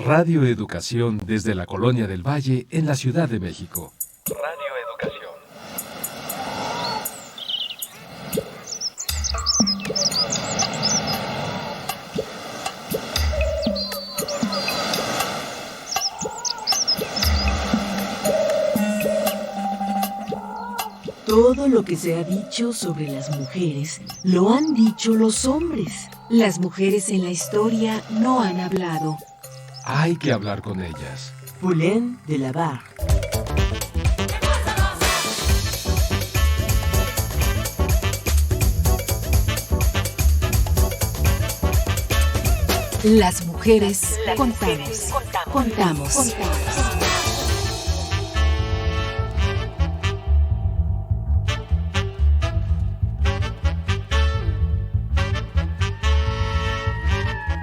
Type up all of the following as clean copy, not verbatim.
Radio Educación desde la Colonia del Valle en la Ciudad de México. Radio Educación. Todo lo que se ha dicho sobre las mujeres lo han dicho los hombres. Las mujeres en la historia no han hablado. Hay que hablar con ellas. Poulain de la Barre. Las mujeres contamos.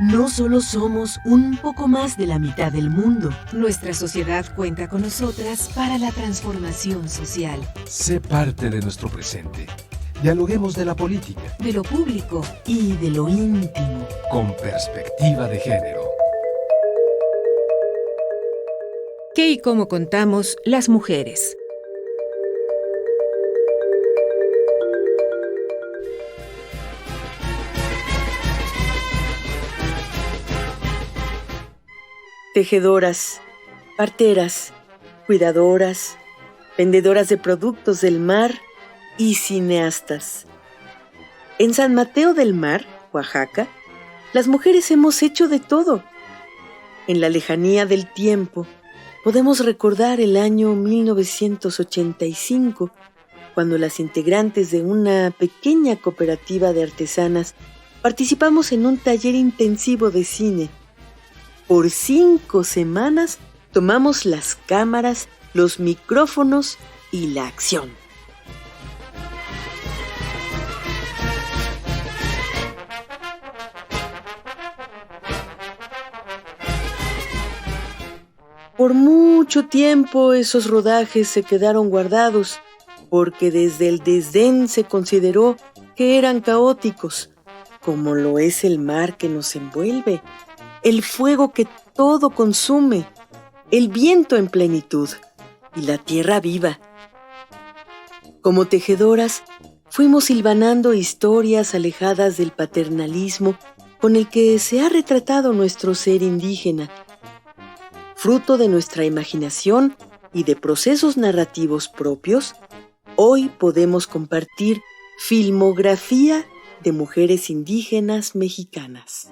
No solo somos un poco más de la mitad del mundo. Nuestra sociedad cuenta con nosotras para la transformación social. Sé parte de nuestro presente. Dialoguemos de la política, de lo público y de lo íntimo. Con perspectiva de género. ¿Qué y cómo contamos las mujeres? Tejedoras, parteras, cuidadoras, vendedoras de productos del mar y cineastas. En San Mateo del Mar, Oaxaca, las mujeres hemos hecho de todo. En la lejanía del tiempo, podemos recordar el año 1985, cuando las integrantes de una pequeña cooperativa de artesanas participamos en un taller intensivo de cine. Por 5 semanas tomamos las cámaras, los micrófonos y la acción. Por mucho tiempo esos rodajes se quedaron guardados, porque desde el desdén se consideró que eran caóticos, como lo es el mar que nos envuelve, el fuego que todo consume, el viento en plenitud y la tierra viva. Como tejedoras, fuimos hilvanando historias alejadas del paternalismo con el que se ha retratado nuestro ser indígena. Fruto de nuestra imaginación y de procesos narrativos propios, hoy podemos compartir filmografía de mujeres indígenas mexicanas.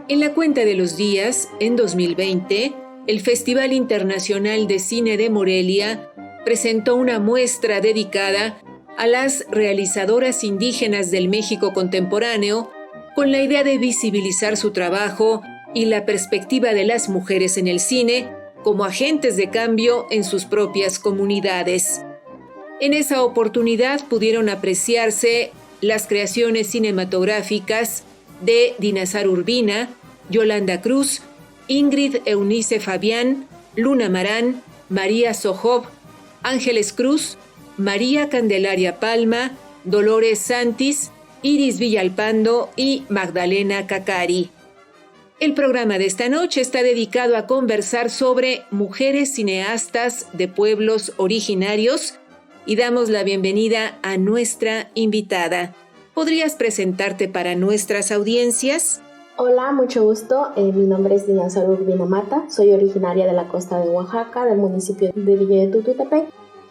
En la cuenta de los días, en 2020, el Festival Internacional de Cine de Morelia presentó una muestra dedicada a las realizadoras indígenas del México contemporáneo con la idea de visibilizar su trabajo y la perspectiva de las mujeres en el cine como agentes de cambio en sus propias comunidades. En esa oportunidad pudieron apreciarse las creaciones cinematográficas de Dinazar Urbina, Yolanda Cruz, Ingrid Eunice Fabián, Luna Marán, María Sojob, Ángeles Cruz, María Candelaria Palma, Dolores Santis, Iris Villalpando y Magdalena Cacari. El programa de esta noche está dedicado a conversar sobre mujeres cineastas de pueblos originarios y damos la bienvenida a nuestra invitada. ¿Podrías presentarte para nuestras audiencias? Hola, mucho gusto. Mi nombre es Dinazar Urbina Mata. Soy originaria de la costa de Oaxaca, del municipio de Villa de Tututepec.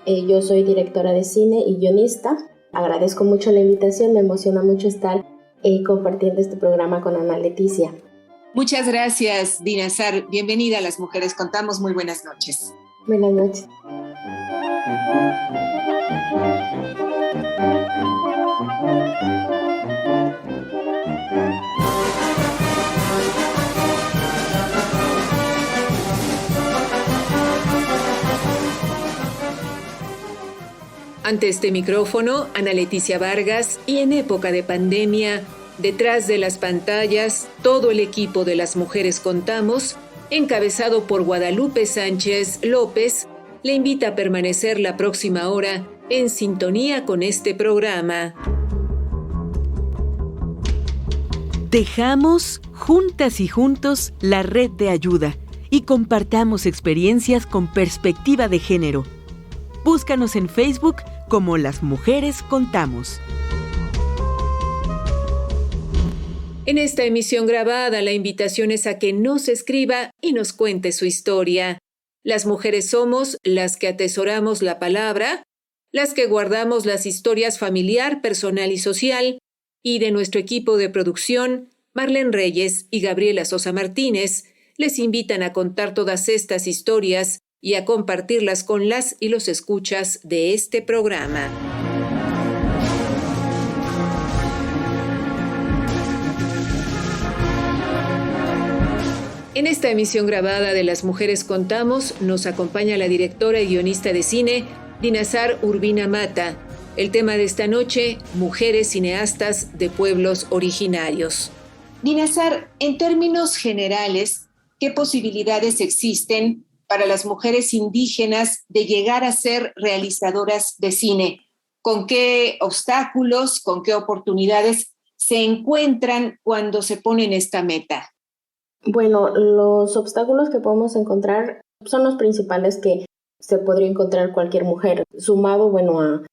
Yo soy directora de cine y guionista. Agradezco mucho la invitación. Me emociona mucho estar compartiendo este programa con Ana Leticia. Muchas gracias, Dinazar. Bienvenida a Las Mujeres Contamos. Muy buenas noches. Buenas noches. Ante este micrófono, Ana Leticia Vargas, y en época de pandemia, Detrás de las pantallas, todo el equipo de Las Mujeres Contamos, encabezado por Guadalupe Sánchez López, le invita a permanecer la próxima hora en sintonía con este programa. Tejamos juntas y juntos la red de ayuda y compartamos experiencias con perspectiva de género. Búscanos en Facebook como Las Mujeres Contamos. En esta emisión grabada, la invitación es a que nos escriba y nos cuente su historia. Las mujeres somos las que atesoramos la palabra, las que guardamos las historias familiar, personal y social, y de nuestro equipo de producción, Marlene Reyes y Gabriela Sosa Martínez, les invitan a contar todas estas historias y a compartirlas con las y los escuchas de este programa. En esta emisión grabada de Las Mujeres Contamos, nos acompaña la directora y guionista de cine, Dinazar Urbina Mata. El tema de esta noche, mujeres cineastas de pueblos originarios. Dinazar, en términos generales, ¿qué posibilidades existen para las mujeres indígenas de llegar a ser realizadoras de cine? ¿Con qué obstáculos, con qué oportunidades se encuentran cuando se ponen esta meta? Bueno, los obstáculos que podemos encontrar son los principales que se podría encontrar cualquier mujer, sumado,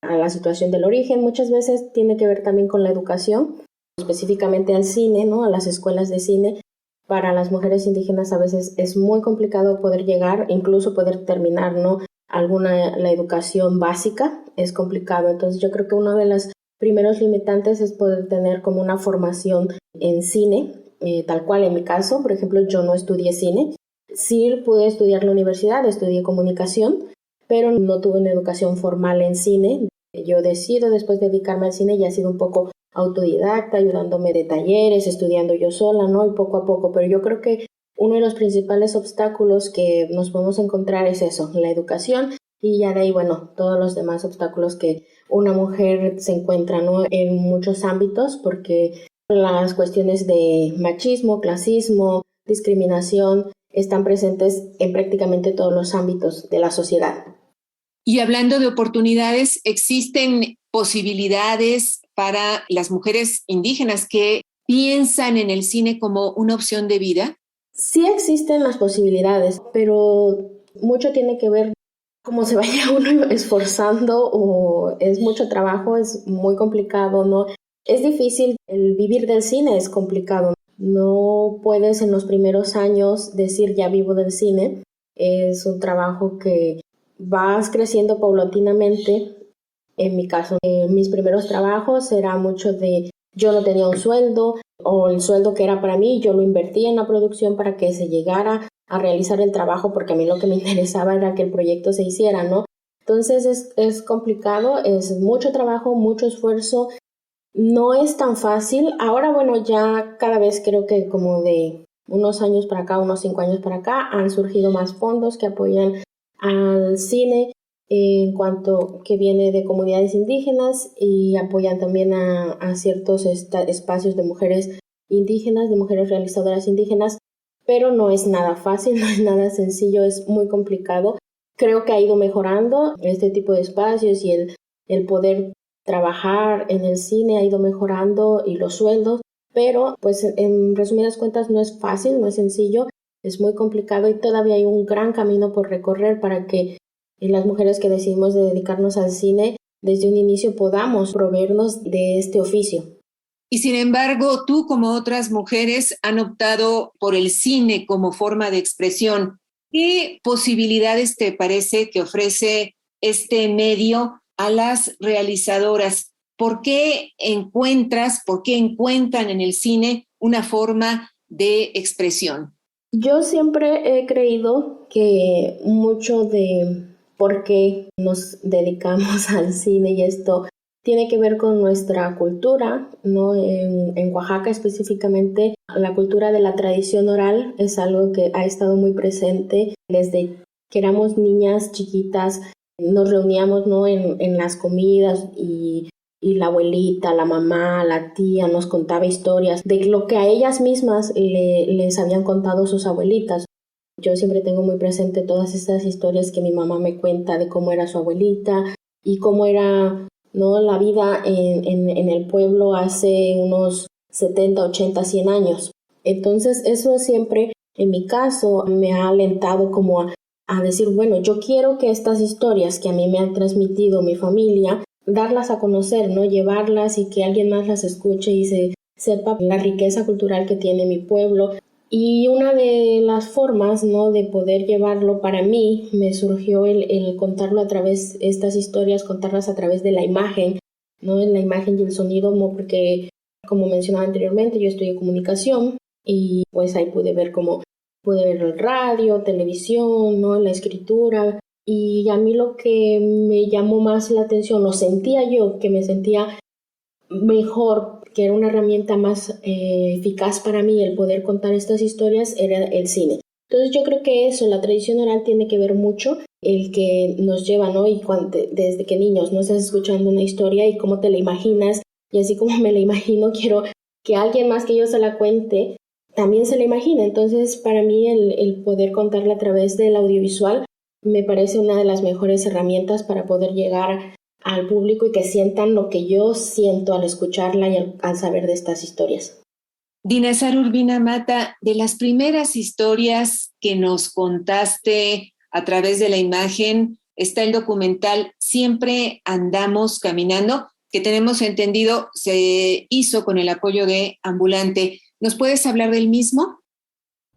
a la situación del origen. Muchas veces tiene que ver también con la educación, específicamente al cine, ¿no? A las escuelas de cine. Para las mujeres indígenas a veces es muy complicado poder llegar, incluso poder terminar, ¿no? La educación básica es complicado. Entonces yo creo que uno de los primeros limitantes es poder tener como una formación en cine, tal cual en mi caso. Por ejemplo, yo no estudié cine. Sí pude estudiar en la universidad, estudié comunicación, pero no tuve una educación formal en cine. Yo decido después dedicarme al cine y ha sido un poco autodidacta, ayudándome de talleres, estudiando yo sola, ¿no? Y poco a poco. Pero yo creo que uno de los principales obstáculos que nos podemos encontrar es eso, la educación, y ya de ahí, todos los demás obstáculos que una mujer se encuentra, ¿no? En muchos ámbitos, porque las cuestiones de machismo, clasismo, discriminación están presentes en prácticamente todos los ámbitos de la sociedad. Y hablando de oportunidades, ¿existen posibilidades para las mujeres indígenas que piensan en el cine como una opción de vida? Sí existen las posibilidades, pero mucho tiene que ver cómo se vaya uno esforzando, o es mucho trabajo, es muy complicado, ¿no? Es difícil, el vivir del cine es complicado. No puedes en los primeros años decir ya vivo del cine. Es un trabajo que vas creciendo paulatinamente. En mi caso, en mis primeros trabajos era mucho de yo no tenía un sueldo, o el sueldo que era para mí yo lo invertía en la producción para que se llegara a realizar el trabajo, porque a mí lo que me interesaba era que el proyecto se hiciera, ¿no? Entonces es complicado, es mucho trabajo, mucho esfuerzo. No es tan fácil. Ahora, ya cada vez creo que como de unos años para acá, unos 5 años para acá, han surgido más fondos que apoyan al cine en cuanto que viene de comunidades indígenas, y apoyan también a ciertos espacios de mujeres indígenas, de mujeres realizadoras indígenas, pero no es nada fácil, no es nada sencillo, es muy complicado. Creo que ha ido mejorando este tipo de espacios, y el poder trabajar en el cine ha ido mejorando, y los sueldos, pero pues en resumidas cuentas no es fácil, no es sencillo, es muy complicado, y todavía hay un gran camino por recorrer para que las mujeres que decidimos de dedicarnos al cine desde un inicio podamos proveernos de este oficio. Y sin embargo, tú como otras mujeres han optado por el cine como forma de expresión. ¿Qué posibilidades te parece que ofrece este medio a las realizadoras? ¿Por qué encuentran en el cine una forma de expresión? Yo siempre he creído que mucho de por qué nos dedicamos al cine y esto tiene que ver con nuestra cultura, ¿no? En Oaxaca específicamente, la cultura de la tradición oral es algo que ha estado muy presente desde que éramos niñas chiquitas. Nos reuníamos, ¿no? en las comidas, y y la abuelita, la mamá, la tía nos contaba historias de lo que a ellas mismas les habían contado sus abuelitas. Yo siempre tengo muy presente todas estas historias que mi mamá me cuenta de cómo era su abuelita y cómo era, ¿no?, la vida en el pueblo hace unos 70, 80, 100 años. Entonces eso siempre, en mi caso, me ha alentado como a decir, bueno, yo quiero que estas historias que a mí me han transmitido mi familia, darlas a conocer, ¿no?, llevarlas y que alguien más las escuche y sepa la riqueza cultural que tiene mi pueblo. Y una de las formas, ¿no?, de poder llevarlo para mí me surgió el contarlo a través, estas historias, contarlas a través de la imagen, ¿no?, en la imagen y el sonido, porque como mencionaba anteriormente, yo estudié comunicación y pues ahí pude ver el radio, televisión, ¿no?, la escritura. Y a mí lo que me llamó más la atención, lo sentía yo, que me sentía mejor, que era una herramienta más eficaz para mí el poder contar estas historias, era el cine. Entonces yo creo que eso, la tradición oral tiene que ver mucho, el que nos lleva, ¿no? Y desde que niños no estás escuchando una historia y cómo te la imaginas, y así como me la imagino, quiero que alguien más que yo se la cuente también se la imagine. Entonces para mí el poder contarla a través del audiovisual me parece una de las mejores herramientas para poder llegar al público y que sientan lo que yo siento al escucharla y al saber de estas historias. Dinazar Urbina Mata, de las primeras historias que nos contaste a través de la imagen está el documental Siempre Andamos Caminando, que tenemos entendido se hizo con el apoyo de Ambulante. ¿Nos puedes hablar del mismo?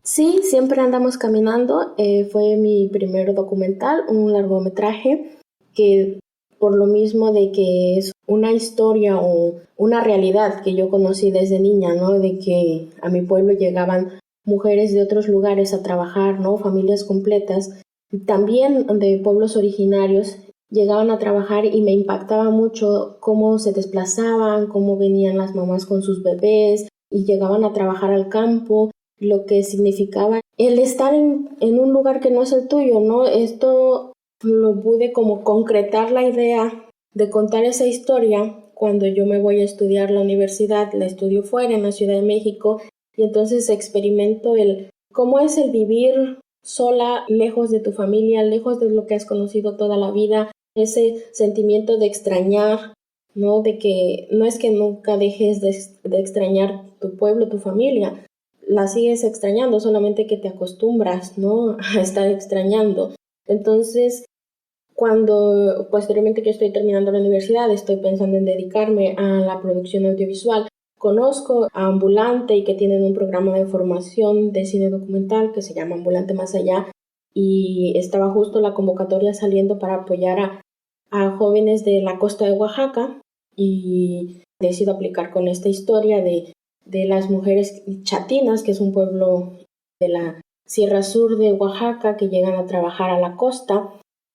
Sí, Siempre Andamos Caminando fue mi primer documental, un largometraje que por lo mismo de que es una historia o una realidad que yo conocí desde niña, ¿no?, de que a mi pueblo llegaban mujeres de otros lugares a trabajar, ¿no?, familias completas, también de pueblos originarios llegaban a trabajar y me impactaba mucho cómo se desplazaban, cómo venían las mamás con sus bebés y llegaban a trabajar al campo, lo que significaba el estar en un lugar que no es el tuyo, ¿no? Esto lo pude como concretar la idea de contar esa historia cuando yo me voy a estudiar la universidad, la estudio fuera en la Ciudad de México, y entonces experimento cómo es el vivir sola, lejos de tu familia, lejos de lo que has conocido toda la vida, ese sentimiento de extrañar, ¿no? De que no es que nunca dejes de extrañar tu pueblo, tu familia, la sigues extrañando, solamente que te acostumbras, ¿no?, a estar extrañando. Entonces, cuando posteriormente que estoy terminando la universidad, estoy pensando en dedicarme a la producción audiovisual, conozco a Ambulante y que tienen un programa de formación de cine documental que se llama Ambulante Más Allá, y estaba justo la convocatoria saliendo para apoyar a jóvenes de la costa de Oaxaca, y decido aplicar con esta historia de las mujeres chatinas, que es un pueblo de la Sierra Sur de Oaxaca que llegan a trabajar a la costa.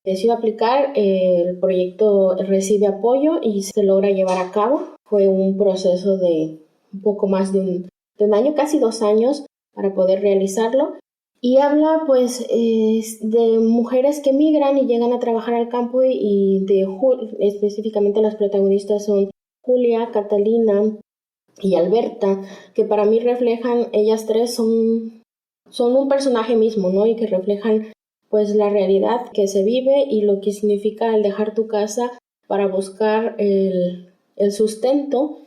Decido aplicar, el proyecto recibe apoyo y se logra llevar a cabo. Fue un proceso de un poco más de un año, casi 2 años, para poder realizarlo. Y habla pues de mujeres que migran y llegan a trabajar al campo y específicamente las protagonistas son Julia, Catalina y Alberta, que para mí reflejan, ellas tres son un personaje mismo, ¿no? Y que reflejan pues la realidad que se vive y lo que significa el dejar tu casa para buscar el sustento,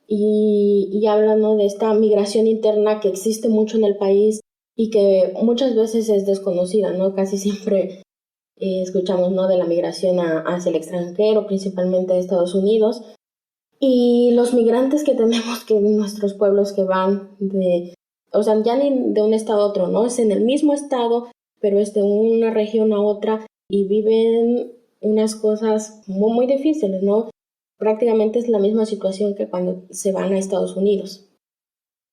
y hablan, ¿no?, de esta migración interna que existe mucho en el país y que muchas veces es desconocida, ¿no? Casi siempre escuchamos, ¿no?, de la migración hacia el extranjero, principalmente de Estados Unidos, y los migrantes que tenemos que en nuestros pueblos que van ya ni de un estado a otro, ¿no? Es en el mismo estado, pero es de una región a otra y viven unas cosas muy, muy difíciles, ¿no? Prácticamente es la misma situación que cuando se van a Estados Unidos.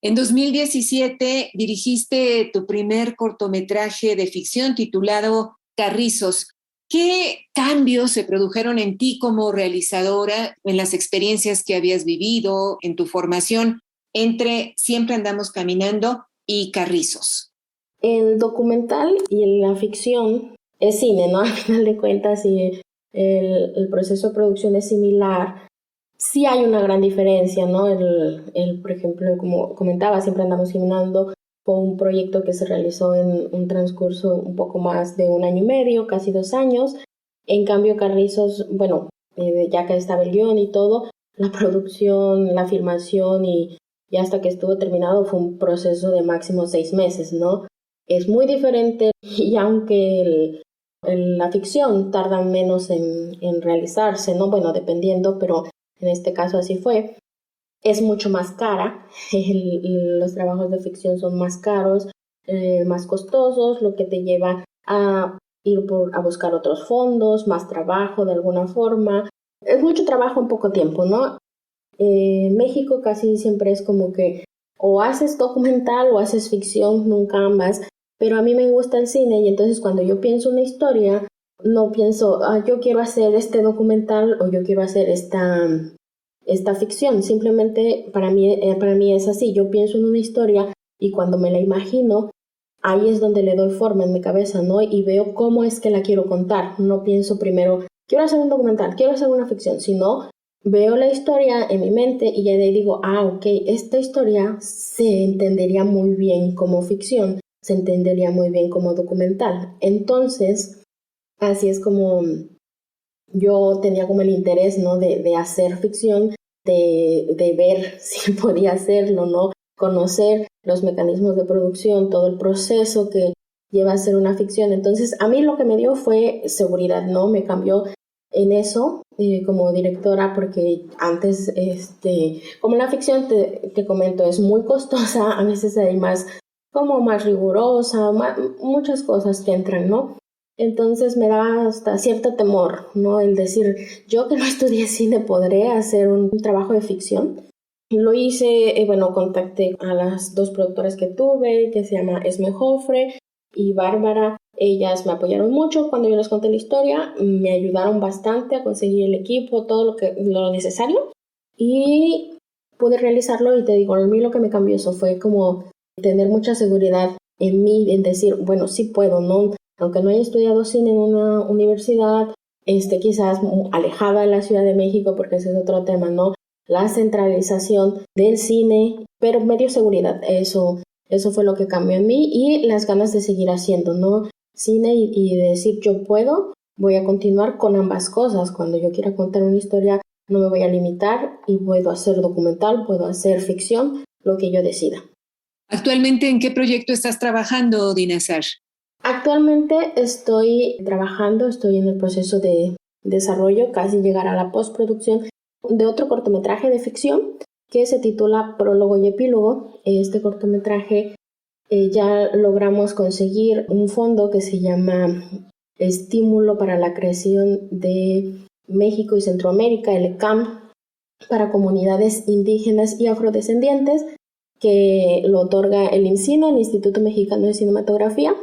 En 2017 dirigiste tu primer cortometraje de ficción titulado Carrizos. ¿Qué cambios se produjeron en ti como realizadora, en las experiencias que habías vivido, en tu formación, entre Siempre Andamos Caminando y Carrizos? El documental y la ficción es cine, ¿no? Al final de cuentas, y el proceso de producción es similar. Sí hay una gran diferencia, ¿no? Por ejemplo, como comentaba, siempre andamos gimnando con un proyecto que se realizó en un transcurso un poco más de 1 año y medio, casi 2 años. En cambio, Carrizos, bueno, ya que estaba el guión y todo, la producción, la filmación y hasta que estuvo terminado fue un proceso de máximo 6 meses, ¿no? Es muy diferente y aunque la ficción tarda menos en realizarse, ¿no? Bueno, dependiendo, pero en este caso así fue. Es mucho más cara, los trabajos de ficción son más caros, más costosos, lo que te lleva a ir a buscar otros fondos, más trabajo de alguna forma. Es mucho trabajo en poco tiempo, ¿no? En México casi siempre es como que o haces documental o haces ficción, nunca ambas, pero a mí me gusta el cine y entonces cuando yo pienso una historia, no pienso, yo quiero hacer este documental o yo quiero hacer esta ficción. Simplemente para mí es así, yo pienso en una historia y cuando me la imagino, ahí es donde le doy forma en mi cabeza, ¿no? Y veo cómo es que la quiero contar. No pienso primero, quiero hacer un documental, quiero hacer una ficción, sino veo la historia en mi mente y ya de ahí digo, ok, esta historia se entendería muy bien como ficción, se entendería muy bien como documental. Entonces, así es como yo tenía como el interés, ¿no? de hacer ficción, de ver si podía hacerlo, ¿no? Conocer los mecanismos de producción, todo el proceso que lleva a hacer una ficción. Entonces, a mí lo que me dio fue seguridad, ¿no? Me cambió en eso como directora, porque antes, como la ficción, te comento, es muy costosa, a veces hay como más rigurosa, muchas cosas que entran, ¿no? Entonces me da hasta cierto temor, ¿no? El decir, yo que no estudié cine, ¿podré hacer un trabajo de ficción? Lo hice, contacté a las 2 productoras que tuve, que se llama Esme Jofre y Bárbara. Ellas me apoyaron mucho cuando yo les conté la historia, me ayudaron bastante a conseguir el equipo, todo lo necesario, y pude realizarlo. Y te digo, a mí lo que me cambió eso fue como tener mucha seguridad en mí, en decir, bueno, sí puedo, ¿no? Aunque no haya estudiado cine en una universidad, quizás alejada de la Ciudad de México, porque ese es otro tema, ¿no? La centralización del cine, pero me dio seguridad. Eso fue lo que cambió en mí y las ganas de seguir haciendo, ¿no? Cine y de decir, yo puedo, voy a continuar con ambas cosas. Cuando yo quiera contar una historia, no me voy a limitar y puedo hacer documental, puedo hacer ficción, lo que yo decida. ¿Actualmente en qué proyecto estás trabajando, Dinazar? Actualmente estoy en el proceso de desarrollo, casi llegar a la postproducción de otro cortometraje de ficción que se titula Prólogo y Epílogo. Este cortometraje ya logramos conseguir un fondo que se llama Estímulo para la Creación de México y Centroamérica, el ECAM, para comunidades indígenas y afrodescendientes, que lo otorga el IMCINE, el Instituto Mexicano de Cinematografía.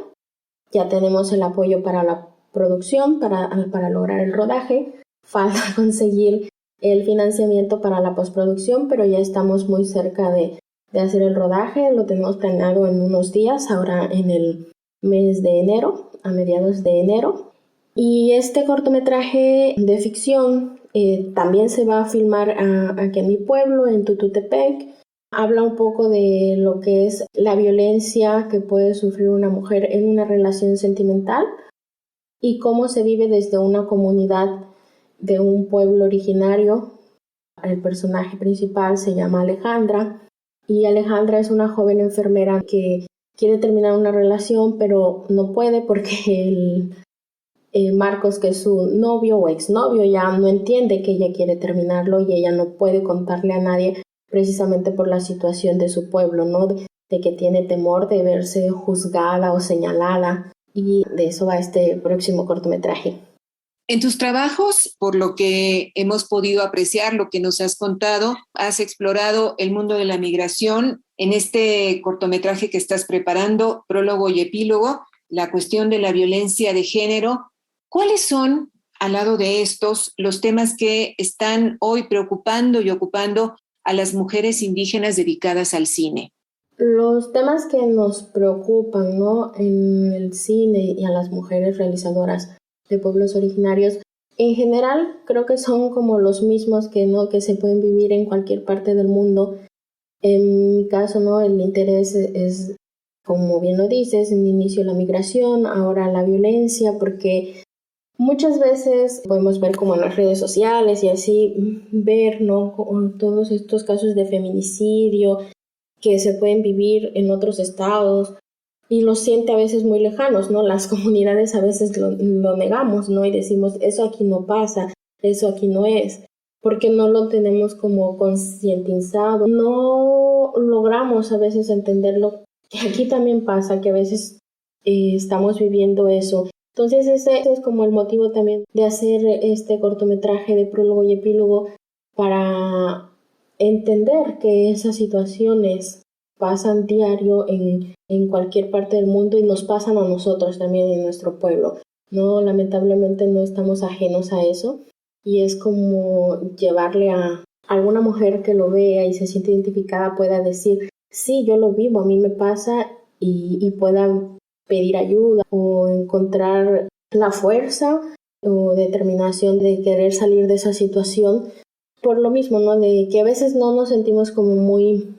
Ya tenemos el apoyo para la producción, para lograr el rodaje. Falta conseguir el financiamiento para la postproducción, pero ya estamos muy cerca de hacer el rodaje. Lo tenemos planeado en unos días, ahora en el mes de enero, a mediados de enero. Y este cortometraje de ficción también se va a filmar aquí en mi pueblo, en Tututepec. Habla un poco de lo que es la violencia que puede sufrir una mujer en una relación sentimental y cómo se vive desde una comunidad de un pueblo originario. El personaje principal se llama Alejandra y Alejandra es una joven enfermera que quiere terminar una relación pero no puede porque Marcos, que es su novio o exnovio, ya no entiende que ella quiere terminarlo y ella no puede contarle a nadie, precisamente por la situación de su pueblo, ¿no? De que tiene temor de verse juzgada o señalada, y de eso va este próximo cortometraje. En tus trabajos, por lo que hemos podido apreciar, lo que nos has contado, has explorado el mundo de la migración. En este cortometraje que estás preparando, Prólogo y Epílogo, la cuestión de la violencia de género. ¿Cuáles son, al lado de estos, los temas que están hoy preocupando y ocupando a las mujeres indígenas dedicadas al cine? Los temas que nos preocupan, ¿no?, en el cine y a las mujeres realizadoras de pueblos originarios En general, creo que son como los mismos que se pueden vivir en cualquier parte del mundo. En mi caso, ¿no? El interés es, como bien lo dices, en inicio la migración, ahora la violencia, porque muchas veces podemos ver como en las redes sociales y así ver, ¿no? Con todos estos casos de feminicidio que se pueden vivir en otros estados y los siente a veces muy lejanos, ¿no? Las comunidades a veces lo negamos, ¿no? Y decimos, eso aquí no pasa, eso aquí no es, porque no lo tenemos como concientizado, no logramos a veces entenderlo, que aquí también pasa, que a veces estamos viviendo eso. Entonces ese es como el motivo también de hacer este cortometraje de prólogo y epílogo, para entender que esas situaciones pasan diario en cualquier parte del mundo y nos pasan a nosotros también en nuestro pueblo. No, lamentablemente no estamos ajenos a eso y es como llevarle a alguna mujer que lo vea y se siente identificada pueda decir, sí, yo lo vivo, a mí me pasa y pueda pedir ayuda o encontrar la fuerza o determinación de querer salir de esa situación por lo mismo, ¿no? De que a veces no nos sentimos como muy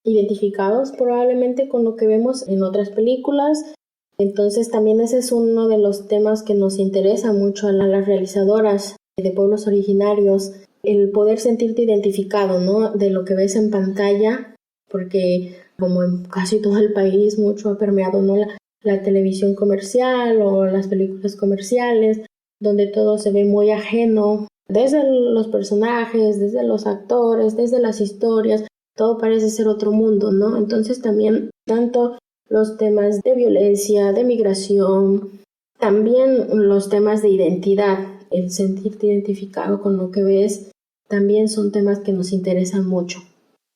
identificados probablemente con lo que vemos en otras películas. Entonces también ese es uno de los temas que nos interesa mucho a las realizadoras de pueblos originarios, el poder sentirte identificado, ¿no? De lo que ves en pantalla, porque como en casi todo el país mucho ha permeado, ¿no? La televisión comercial o las películas comerciales, donde todo se ve muy ajeno, desde los personajes, desde los actores, desde las historias, todo parece ser otro mundo, ¿no? Entonces también tanto los temas de violencia, de migración, también los temas de identidad, el sentirte identificado con lo que ves, también son temas que nos interesan mucho.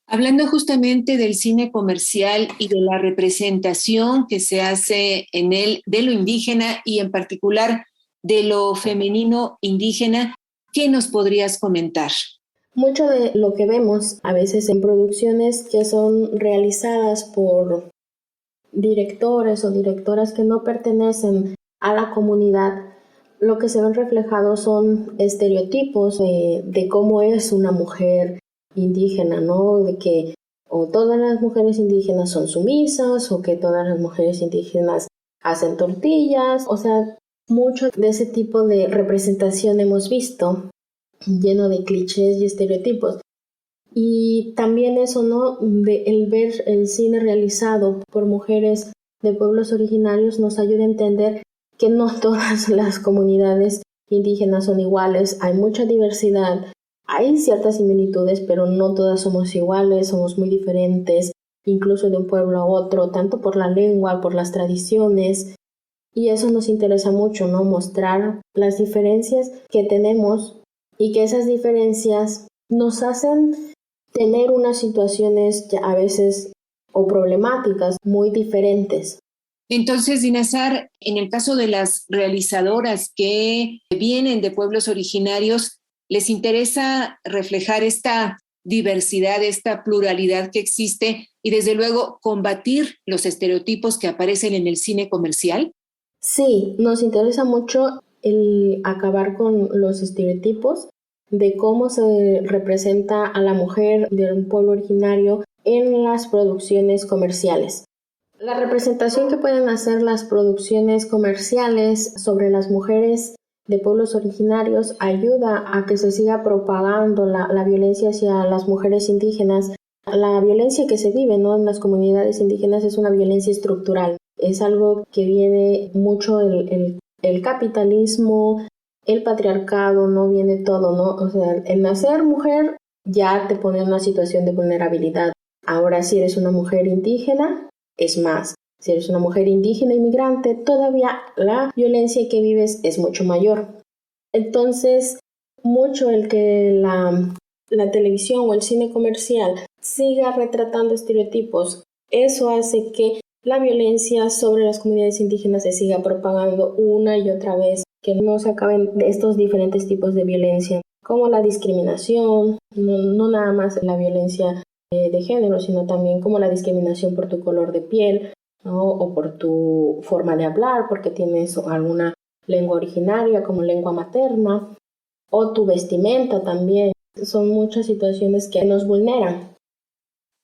Hablando justamente del cine comercial y de la representación que se hace en él de lo indígena y en particular de lo femenino indígena, ¿qué nos podrías comentar? Mucho de lo que vemos a veces en producciones que son realizadas por directores o directoras que no pertenecen a la comunidad, lo que se ven reflejados son estereotipos de cómo es una mujer indígena, ¿no? De que o todas las mujeres indígenas son sumisas o que todas las mujeres indígenas hacen tortillas, o sea, mucho de ese tipo de representación hemos visto, lleno de clichés y estereotipos. Y también eso, ¿no? El ver el cine realizado por mujeres de pueblos originarios nos ayuda a entender que no todas las comunidades indígenas son iguales, hay mucha diversidad, hay ciertas similitudes, pero no todas somos iguales, somos muy diferentes, incluso de un pueblo a otro, tanto por la lengua, por las tradiciones, y eso nos interesa mucho, ¿no? Mostrar las diferencias que tenemos y que esas diferencias nos hacen tener unas situaciones a veces o problemáticas muy diferentes. Entonces, Dinazar, en el caso de las realizadoras que vienen de pueblos originarios, ¿les interesa reflejar esta diversidad, esta pluralidad que existe y desde luego combatir los estereotipos que aparecen en el cine comercial? Sí, nos interesa mucho el acabar con los estereotipos de cómo se representa a la mujer de un pueblo originario en las producciones comerciales. La representación que pueden hacer las producciones comerciales sobre las mujeres de pueblos originarios ayuda a que se siga propagando la violencia hacia las mujeres indígenas. La violencia que se vive, ¿no? En las comunidades indígenas es una violencia estructural. Es algo que viene mucho el capitalismo, el patriarcado, no viene todo, ¿no? O sea, el nacer mujer ya te pone en una situación de vulnerabilidad. Ahora, si eres una mujer indígena, es más. Si eres una mujer indígena inmigrante, todavía la violencia que vives es mucho mayor. Entonces, mucho el que la televisión o el cine comercial siga retratando estereotipos, eso hace que la violencia sobre las comunidades indígenas se siga propagando una y otra vez, que no se acaben de estos diferentes tipos de violencia, como la discriminación, no nada más la violencia de género, sino también como la discriminación por tu color de piel, ¿no? O por tu forma de hablar, porque tienes alguna lengua originaria como lengua materna. o tu vestimenta también. Son muchas situaciones que nos vulneran.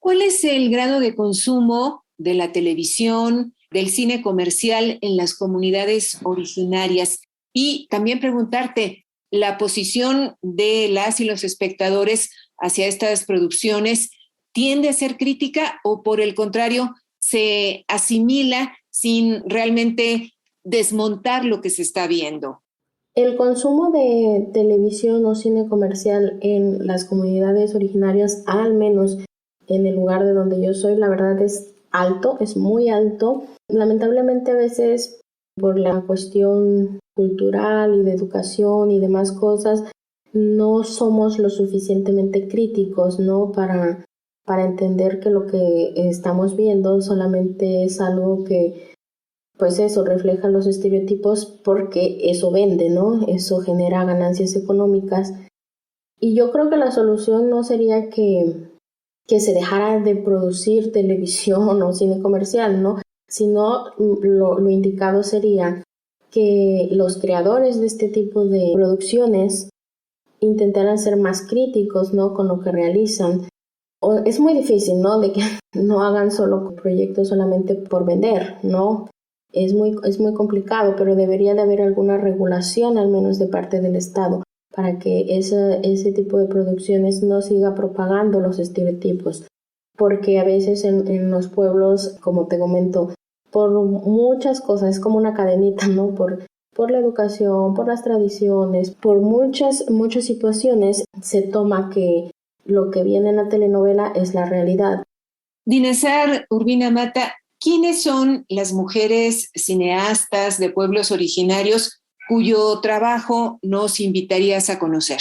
¿Cuál es el grado de consumo de la televisión, del cine comercial en las comunidades originarias? Y también preguntarte, ¿la posición de las y los espectadores hacia estas producciones tiende a ser crítica o por el contrario se asimila sin realmente desmontar lo que se está viendo? El consumo de televisión o cine comercial en las comunidades originarias, al menos en el lugar de donde yo soy, la verdad es alto, es muy alto. Lamentablemente a veces por la cuestión cultural y de educación y demás cosas, no somos lo suficientemente críticos, ¿no? Para entender que lo que estamos viendo solamente es algo que pues eso refleja los estereotipos porque eso vende, ¿no? Eso genera ganancias económicas. Y yo creo que la solución no sería que se dejara de producir televisión o cine comercial, ¿no? Sino lo indicado sería que los creadores de este tipo de producciones intentaran ser más críticos, ¿no? Con lo que realizan. Es muy difícil, ¿no? De que no hagan solo proyectos solamente por vender, ¿no? Es muy complicado, pero debería de haber alguna regulación, al menos de parte del Estado, para que ese tipo de producciones no siga propagando los estereotipos. Porque a veces en los pueblos, como te comento, por muchas cosas, es como una cadenita, ¿no? Por la educación, por las tradiciones, por muchas situaciones, se toma que lo que viene en la telenovela es la realidad. Dinazar Urbina Mata, ¿quiénes son las mujeres cineastas de pueblos originarios cuyo trabajo nos invitarías a conocer?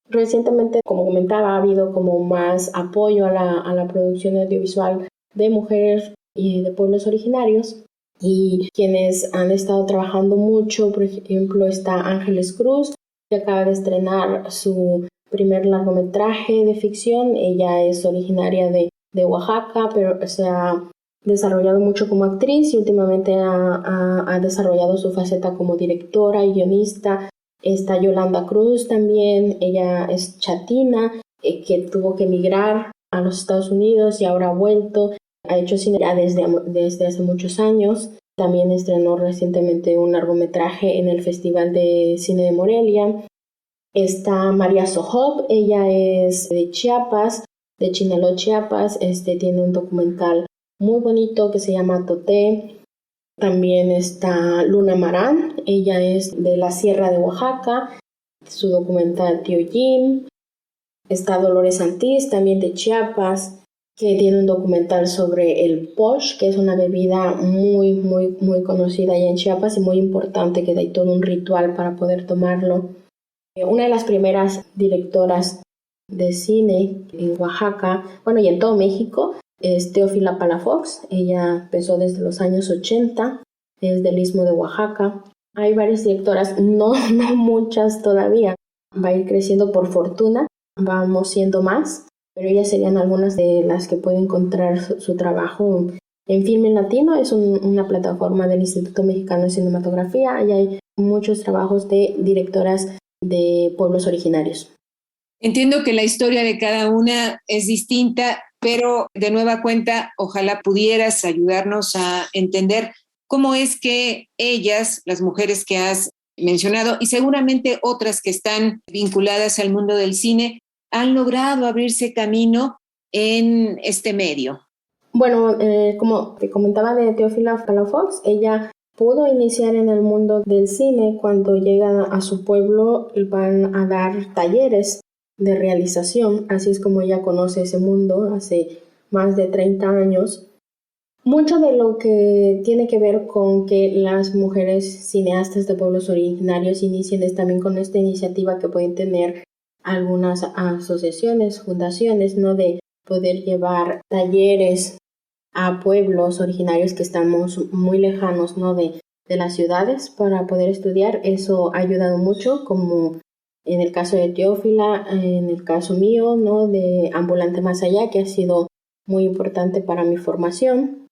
Recientemente, como comentaba, ha habido como más apoyo a la producción audiovisual de mujeres y de pueblos originarios, y quienes han estado trabajando mucho, por ejemplo, está Ángeles Cruz, que acaba de estrenar su primer largometraje de ficción. Ella es originaria de Oaxaca, pero se ha desarrollado mucho como actriz y últimamente ha desarrollado su faceta como directora y guionista. Está Yolanda Cruz también, ella es chatina, que tuvo que emigrar a los Estados Unidos y ahora ha vuelto. Ha hecho cine ya desde hace muchos años. También estrenó recientemente un largometraje en el Festival de Cine de Morelia. Está María Sojob, ella es de Chiapas, de Chinaló, Chiapas. Tiene un documental muy bonito que se llama Toté. También está Luna Marán, ella es de la Sierra de Oaxaca, su documental Tío Jim. Está Dolores Santís, también de Chiapas, que tiene un documental sobre el posh, que es una bebida muy, muy, muy conocida allá en Chiapas y muy importante, que hay todo un ritual para poder tomarlo. Una de las primeras directoras de cine en Oaxaca, bueno, y en todo México, es Teófila Palafox. Ella empezó desde los años 80, es del Istmo de Oaxaca. Hay varias directoras, no muchas todavía, va a ir creciendo por fortuna, vamos siendo más, pero ellas serían algunas de las que pueden encontrar su trabajo en Filmin Latino. Es una plataforma del Instituto Mexicano de Cinematografía y hay muchos trabajos de directoras de pueblos originarios. Entiendo que la historia de cada una es distinta, pero de nueva cuenta, ojalá pudieras ayudarnos a entender cómo es que ellas, las mujeres que has mencionado, y seguramente otras que están vinculadas al mundo del cine, han logrado abrirse camino en este medio. Bueno, como te comentaba de Teófila Palafox, ella pudo iniciar en el mundo del cine. Cuando llega a su pueblo van a dar talleres de realización, así es como ella conoce ese mundo hace más de 30 años. Mucho de lo que tiene que ver con que las mujeres cineastas de pueblos originarios inicien es también con esta iniciativa que pueden tener algunas asociaciones, fundaciones, ¿no? De poder llevar talleres a pueblos originarios que estamos muy lejanos, ¿no? de las ciudades para poder estudiar. Eso ha ayudado mucho, como en el caso de Teófila, en el caso mío, ¿no? De Ambulante Más Allá, que ha sido muy importante para mi formación.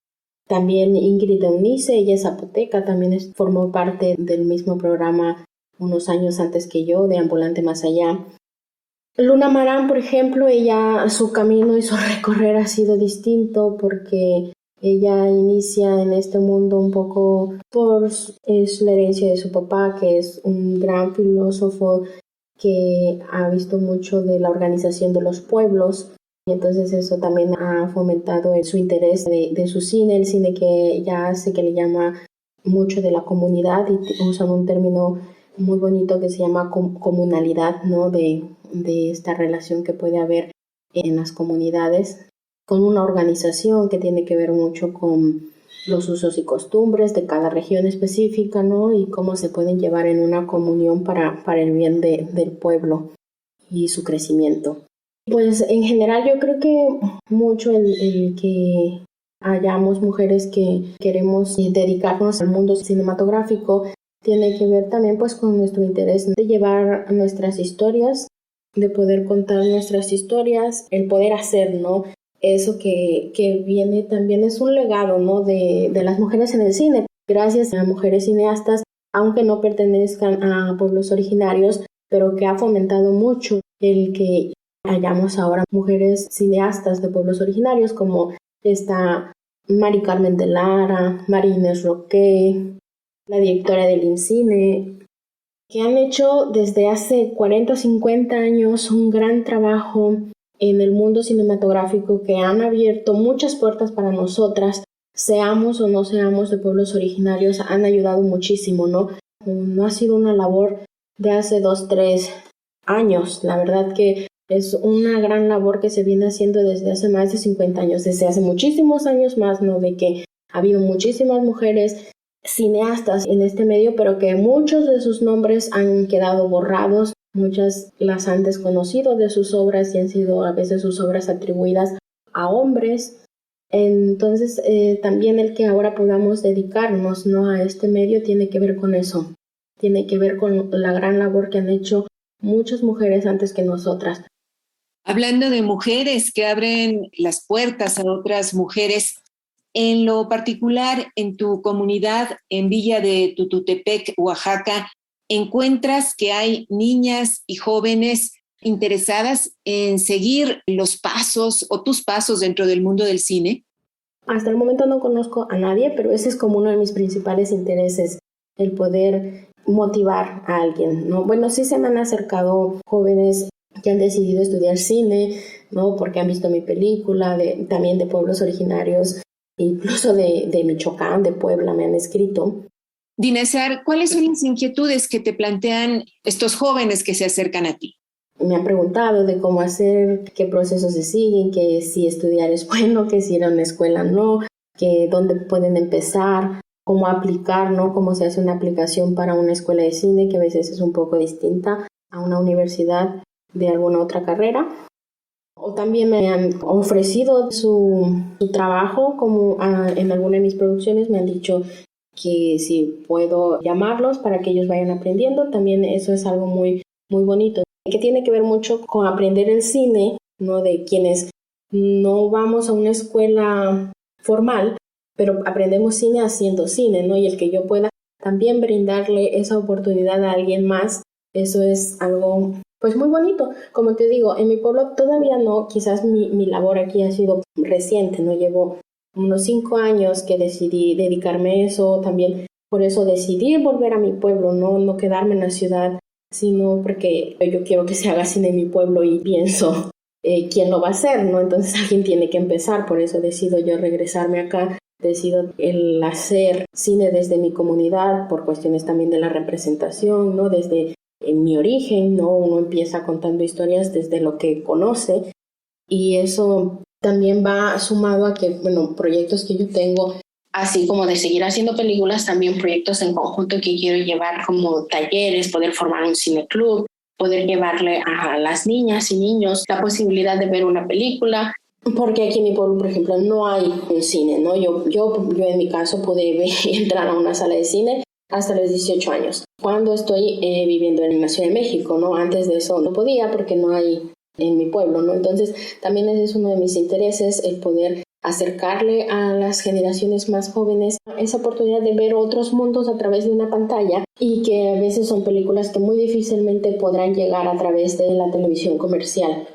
También Ingrid Eunice, ella es zapoteca, también formó parte del mismo programa unos años antes que yo, de Ambulante Más Allá. Luna Marán, por ejemplo, su camino y su recorrer ha sido distinto porque ella inicia en este mundo un poco es la herencia de su papá, que es un gran filósofo que ha visto mucho de la organización de los pueblos, y entonces eso también ha fomentado su interés de su cine, el cine que ella hace, que le llama mucho de la comunidad, y usan un término muy bonito que se llama comunalidad, ¿no? De esta relación que puede haber en las comunidades, con una organización que tiene que ver mucho con los usos y costumbres de cada región específica, ¿no? Y cómo se pueden llevar en una comunión para el bien del pueblo y su crecimiento. Pues en general yo creo que mucho el que hayamos mujeres que queremos dedicarnos al mundo cinematográfico tiene que ver también pues con nuestro interés de llevar nuestras historias, de poder contar nuestras historias, el poder hacer, ¿no? Eso que viene también es un legado, ¿no? de las mujeres en el cine. Gracias a mujeres cineastas, aunque no pertenezcan a pueblos originarios, pero que ha fomentado mucho el que hayamos ahora mujeres cineastas de pueblos originarios, como esta Mari Carmen de Lara, María Inés Roque, la directora del INCINE, que han hecho desde hace 40 o 50 años un gran trabajo en el mundo cinematográfico, que han abierto muchas puertas para nosotras, seamos o no seamos de pueblos originarios, han ayudado muchísimo, ¿no? No ha sido una labor de hace 2, 3 años, la verdad que es una gran labor que se viene haciendo desde hace más de 50 años, desde hace muchísimos años más, ¿no? De que ha habido muchísimas mujeres cineastas en este medio, pero que muchos de sus nombres han quedado borrados, muchas las han desconocido de sus obras y han sido a veces sus obras atribuidas a hombres. Entonces también el que ahora podamos dedicarnos, ¿no? a este medio tiene que ver con eso, tiene que ver con la gran labor que han hecho muchas mujeres antes que nosotras. Hablando de mujeres que abren las puertas a otras mujeres, en lo particular en tu comunidad en Villa de Tututepec, Oaxaca, ¿encuentras que hay niñas y jóvenes interesadas en seguir los pasos o tus pasos dentro del mundo del cine? Hasta el momento no conozco a nadie, pero ese es como uno de mis principales intereses, el poder motivar a alguien, ¿no? Bueno, sí se me han acercado jóvenes que han decidido estudiar cine, ¿no? Porque han visto mi película, también de pueblos originarios, incluso de Michoacán, de Puebla, me han escrito. Dinazar, ¿cuáles son las inquietudes que te plantean estos jóvenes que se acercan a ti? Me han preguntado de cómo hacer, qué procesos se siguen, que si estudiar es bueno, que si ir a una escuela no, que dónde pueden empezar, cómo aplicar, ¿no? Cómo se hace una aplicación para una escuela de cine, que a veces es un poco distinta a una universidad de alguna otra carrera. O también me han ofrecido su trabajo, como en alguna de mis producciones me han dicho que si puedo llamarlos para que ellos vayan aprendiendo. También eso es algo muy, muy bonito, que tiene que ver mucho con aprender el cine, ¿no? De quienes no vamos a una escuela formal, pero aprendemos cine haciendo cine, ¿no? Y el que yo pueda también brindarle esa oportunidad a alguien más, eso es algo pues muy bonito. Como te digo, en mi pueblo todavía no, quizás mi labor aquí ha sido reciente, ¿no? Llevo unos 5 años que decidí dedicarme a eso, también por eso decidí volver a mi pueblo, no quedarme en la ciudad, sino porque yo quiero que se haga cine en mi pueblo y pienso quién lo va a hacer, ¿no? Entonces alguien tiene que empezar, por eso decido yo regresarme acá, decido el hacer cine desde mi comunidad, por cuestiones también de la representación, ¿no? Desde en mi origen, ¿no? Uno empieza contando historias desde lo que conoce y eso también va sumado a que, bueno, proyectos que yo tengo, así como de seguir haciendo películas, también proyectos en conjunto que quiero llevar como talleres, poder formar un cineclub, poder llevarle a las niñas y niños la posibilidad de ver una película, porque aquí en mi pueblo, por ejemplo, no hay un cine, ¿no? Yo en mi caso pude entrar a una sala de cine hasta los 18 años, cuando estoy viviendo en la Ciudad de México, ¿no? Antes de eso no podía porque no hay en mi pueblo, ¿no? Entonces también ese es uno de mis intereses, el poder acercarle a las generaciones más jóvenes esa oportunidad de ver otros mundos a través de una pantalla, y que a veces son películas que muy difícilmente podrán llegar a través de la televisión comercial.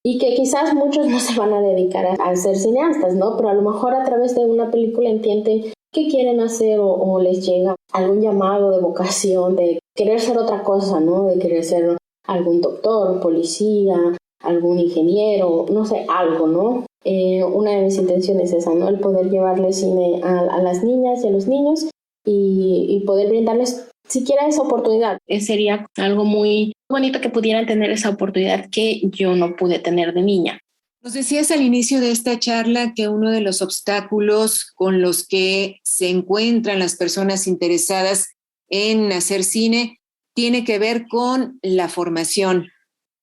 Y que quizás muchos no se van a dedicar a ser cineastas, ¿no? Pero a lo mejor a través de una película entienden qué quieren hacer, o les llega algún llamado de vocación, de querer ser otra cosa, ¿no? De querer ser algún doctor, policía, algún ingeniero, no sé, algo, ¿no? Una de mis intenciones es esa, ¿no? El poder llevarle cine a las niñas y a los niños, y poder brindarles siquiera esa oportunidad. Sería algo muy bonito que pudieran tener esa oportunidad que yo no pude tener de niña. Nos decías al inicio de esta charla que uno de los obstáculos con los que se encuentran las personas interesadas en hacer cine tiene que ver con la formación.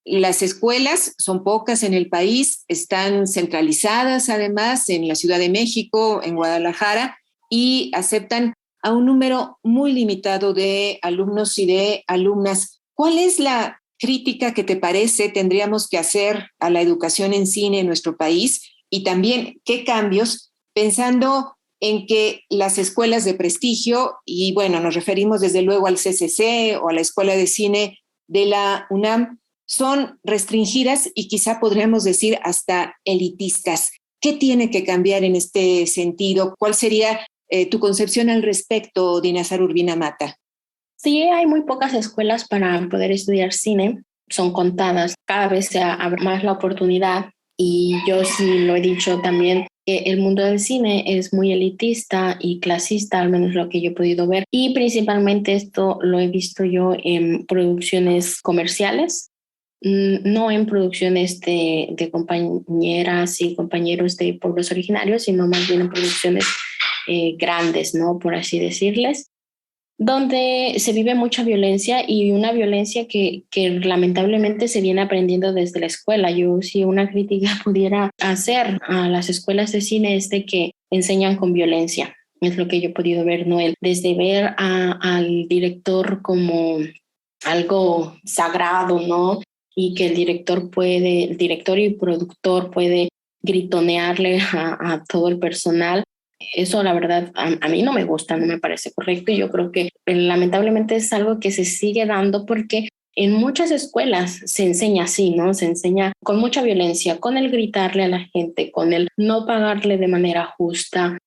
Las escuelas son pocas en el país, están centralizadas además en la Ciudad de México, en Guadalajara, y aceptan a un número muy limitado de alumnos y de alumnas. ¿Cuál es la crítica que te parece tendríamos que hacer a la educación en cine en nuestro país? Y también, ¿qué cambios, pensando en que las escuelas de prestigio, y bueno, nos referimos desde luego al CCC o a la Escuela de Cine de la UNAM, son restringidas y quizá podríamos decir hasta elitistas? ¿Qué tiene que cambiar en este sentido? ¿Cuál sería tu concepción al respecto, Dinazar Urbina Mata? Sí, hay muy pocas escuelas para poder estudiar cine, son contadas, cada vez se abre más la oportunidad, y yo sí lo he dicho también, que el mundo del cine es muy elitista y clasista, al menos lo que yo he podido ver, y principalmente esto lo he visto yo en producciones comerciales, no en producciones de compañeras y compañeros de pueblos originarios, sino más bien en producciones grandes, ¿no? Por así decirles, donde se vive mucha violencia, y una violencia que lamentablemente se viene aprendiendo desde la escuela. Yo, si una crítica pudiera hacer a las escuelas de cine, es de que enseñan con violencia. Es lo que yo he podido ver, Noel, desde ver al director como algo sagrado, ¿no? Y que el director y productor puede gritonearle a todo el personal. Eso, la verdad, a mí no me gusta, no me parece correcto, y yo creo que lamentablemente es algo que se sigue dando porque en muchas escuelas se enseña así, ¿no? Se enseña con mucha violencia, con el gritarle a la gente, con el no pagarle de manera justa,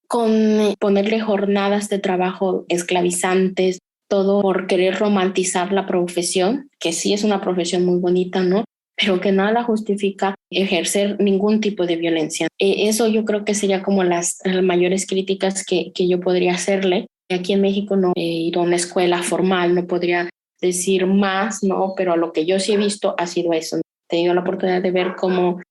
con ponerle jornadas de trabajo esclavizantes, todo por querer romantizar la profesión, que sí es una profesión muy bonita, ¿no? Pero que nada justifica ejercer ningún tipo de violencia. Eso yo creo que sería como las mayores críticas que yo podría hacerle. Aquí en México no he ido a una escuela formal, no podría decir más, ¿no? Pero lo que yo sí he visto ha sido eso. He tenido la oportunidad de ver cómo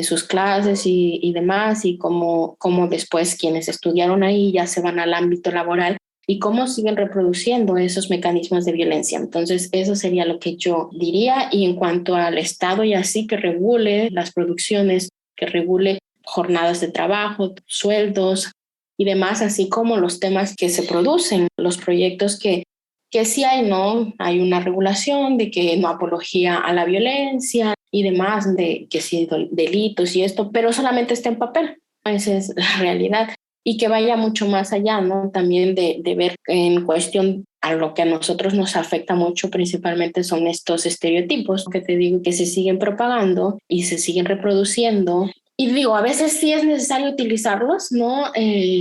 sus clases y demás, y cómo después quienes estudiaron ahí ya se van al ámbito laboral, y cómo siguen reproduciendo esos mecanismos de violencia. Entonces, eso sería lo que yo diría. Y en cuanto al Estado y así, que regule las producciones, que regule jornadas de trabajo, sueldos y demás, así como los temas que se producen, los proyectos que sí hay, ¿no? Hay una regulación de que no apología a la violencia y demás, de que sí delitos y esto, pero solamente está en papel. Esa es la realidad. Y que vaya mucho más allá, ¿no? También de ver en cuestión a lo que a nosotros nos afecta mucho, principalmente son estos estereotipos que te digo que se siguen propagando y se siguen reproduciendo. Y digo, a veces sí es necesario utilizarlos, ¿no?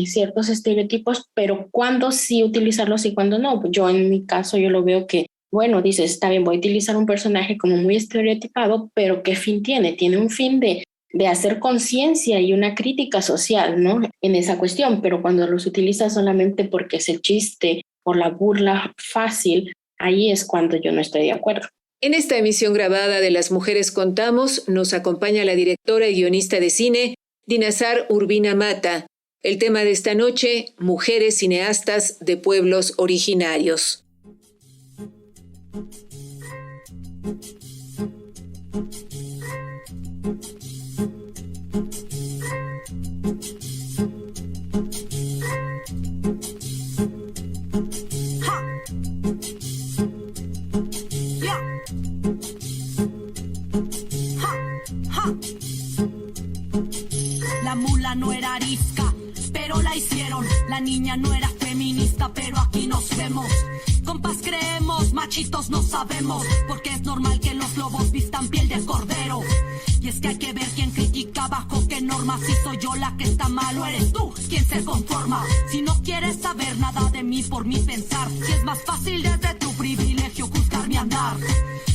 Ciertos estereotipos, pero ¿cuándo sí utilizarlos y cuándo no? Yo en mi caso, yo lo veo que, bueno, dices, está bien, voy a utilizar un personaje como muy estereotipado, pero ¿qué fin tiene? Tiene un fin de hacer conciencia y una crítica social, ¿no? En esa cuestión, pero cuando los utilizas solamente porque es el chiste, por la burla fácil, ahí es cuando yo no estoy de acuerdo. En esta emisión grabada de Las Mujeres Contamos, nos acompaña la directora y guionista de cine, Dinazar Urbina Mata. El tema de esta noche, mujeres cineastas de pueblos originarios. La pero la hicieron. La niña no era feminista, pero aquí nos vemos. Compas creemos, machitos no sabemos, porque es normal que los lobos vistan piel de cordero. Y es que hay que ver quién critica bajo qué normas. Si soy yo la que está mal o eres tú quien se conforma. Si no quieres saber nada de mí por mi pensar, si es más fácil desde tu privilegio juzgar mi andar.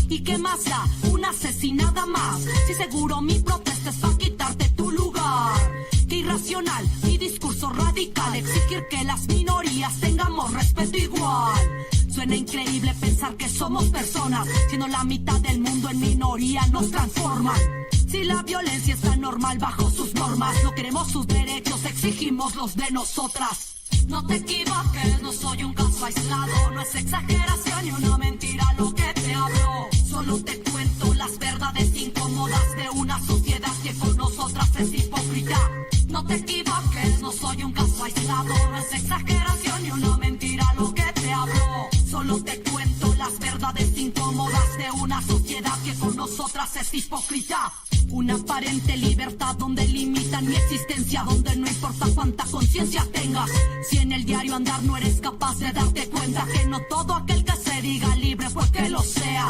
¿Y qué más da? Una asesinada más. Si seguro mi protesta es para quitarte tu lugar. Qué irracional, mi discurso radical, exigir que las minorías tengamos respeto igual. Suena increíble pensar que somos personas, siendo la mitad del mundo en minoría nos transforman. Si la violencia está normal bajo sus normas, no queremos sus derechos, exigimos los de nosotras. No te equivoques, no soy un caso aislado, no es exageración ni una mentira lo que te hablo. Solo te cuento las verdades incómodas de una sociedad que con nosotras es hipócrita. No te equivoques, no soy un caso aislado, no es exageración ni una mentira lo que te hablo. Solo te cuento las verdades incómodas de una sociedad que con nosotras es hipócrita. Una aparente libertad donde limitan mi existencia, donde no importa cuánta conciencia tengas. Si en el diario andar no eres capaz de darte cuenta que no todo aquel que se diga libre pues que lo sea.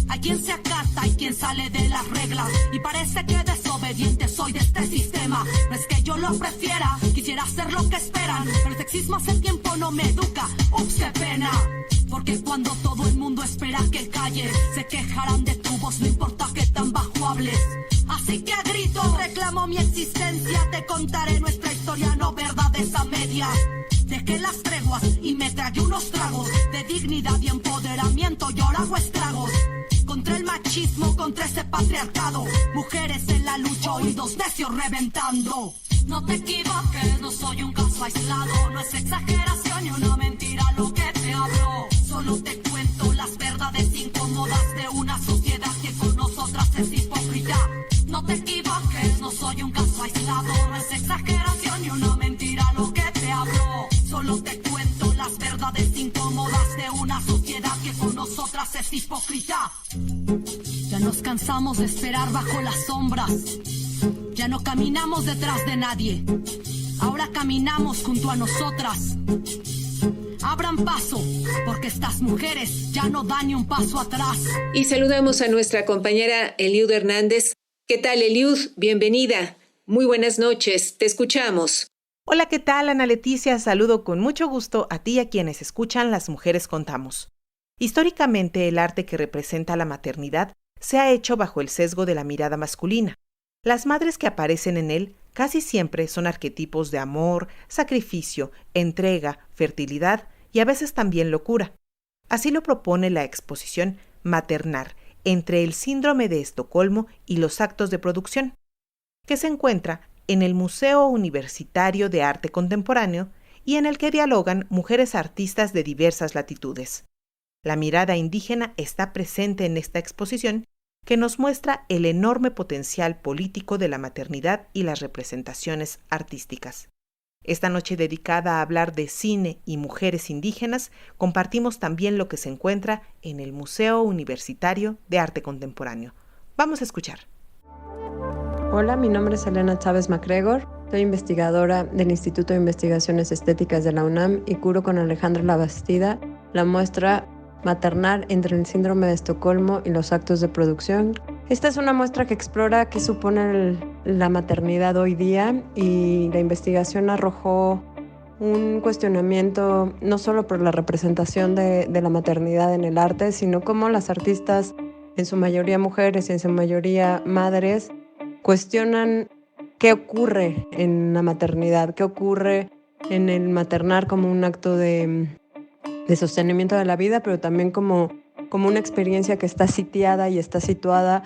Hay quien se acata y quien sale de las reglas, y parece que desobediente soy de este sistema. No es que yo lo prefiera, quisiera hacer lo que esperan, pero el sexismo hace tiempo no me educa. Ups, qué pena. Porque cuando todo el mundo espera que calles, se quejarán de tu voz, no importa que tan bajo hables. Así que a grito reclamo mi existencia, te contaré nuestra historia, no verdades a medias. Dejé las treguas y me tragué unos tragos de dignidad y empoderamiento, y ahora hago estragos contra el machismo, contra ese patriarcado. Mujeres en la lucha, oídos necios reventando. No te equivoques, no soy un caso aislado, no es exageración ni una mentira lo que te hablo. Solo te cuento las verdades incómodas de una sociedad que con nosotras es hipócrita. No te equivoques, no soy un caso aislado, no es exageración ni una mentira lo que te hablo. Solo te cuento las verdades incómodas de una sociedad que con nosotras es hipócrita. Ya nos cansamos de esperar bajo las sombras, ya no caminamos detrás de nadie, ahora caminamos junto a nosotras. Abran paso, porque estas mujeres ya no dan ni un paso atrás. Y saludamos a nuestra compañera Eliud Hernández. ¿Qué tal, Eliud? Bienvenida. Muy buenas noches, te escuchamos. Hola, ¿qué tal, Ana Leticia? Saludo con mucho gusto a ti y a quienes escuchan Las Mujeres Contamos. Históricamente, el arte que representa la maternidad se ha hecho bajo el sesgo de la mirada masculina. Las madres que aparecen en él casi siempre son arquetipos de amor, sacrificio, entrega, fertilidad y a veces también locura. Así lo propone la exposición Maternar, entre el síndrome de Estocolmo y los actos de producción, que se encuentra en el Museo Universitario de Arte Contemporáneo y en el que dialogan mujeres artistas de diversas latitudes. La mirada indígena está presente en esta exposición, que nos muestra el enorme potencial político de la maternidad y las representaciones artísticas. Esta noche dedicada a hablar de cine y mujeres indígenas, compartimos también lo que se encuentra en el Museo Universitario de Arte Contemporáneo. Vamos a escuchar. Hola, mi nombre es Elena Chávez MacGregor, soy investigadora del Instituto de Investigaciones Estéticas de la UNAM y curo con Alejandra Labastida la muestra Maternar entre el síndrome de Estocolmo y los actos de producción. Esta es una muestra que explora qué supone la maternidad hoy día, y la investigación arrojó un cuestionamiento no solo por la representación de la maternidad en el arte, sino cómo las artistas, en su mayoría mujeres y en su mayoría madres, cuestionan qué ocurre en la maternidad, qué ocurre en el maternar como un acto de sostenimiento de la vida, pero también como una experiencia que está sitiada y está situada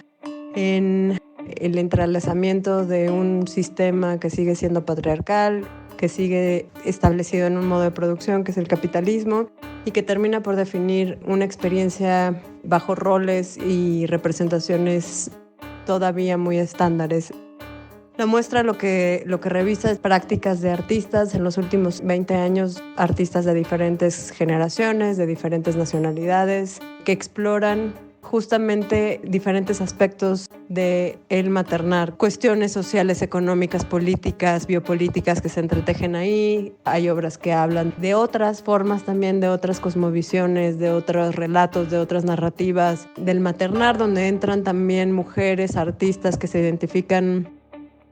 en el entrelazamiento de un sistema que sigue siendo patriarcal, que sigue establecido en un modo de producción que es el capitalismo, y que termina por definir una experiencia bajo roles y representaciones todavía muy estándares. La muestra lo que revisa es prácticas de artistas en los últimos 20 años, artistas de diferentes generaciones, de diferentes nacionalidades, que exploran justamente diferentes aspectos de el maternar, cuestiones sociales, económicas, políticas, biopolíticas que se entretejen ahí. Hay obras que hablan de otras formas también, de otras cosmovisiones, de otros relatos, de otras narrativas del maternar, donde entran también mujeres, artistas que se identifican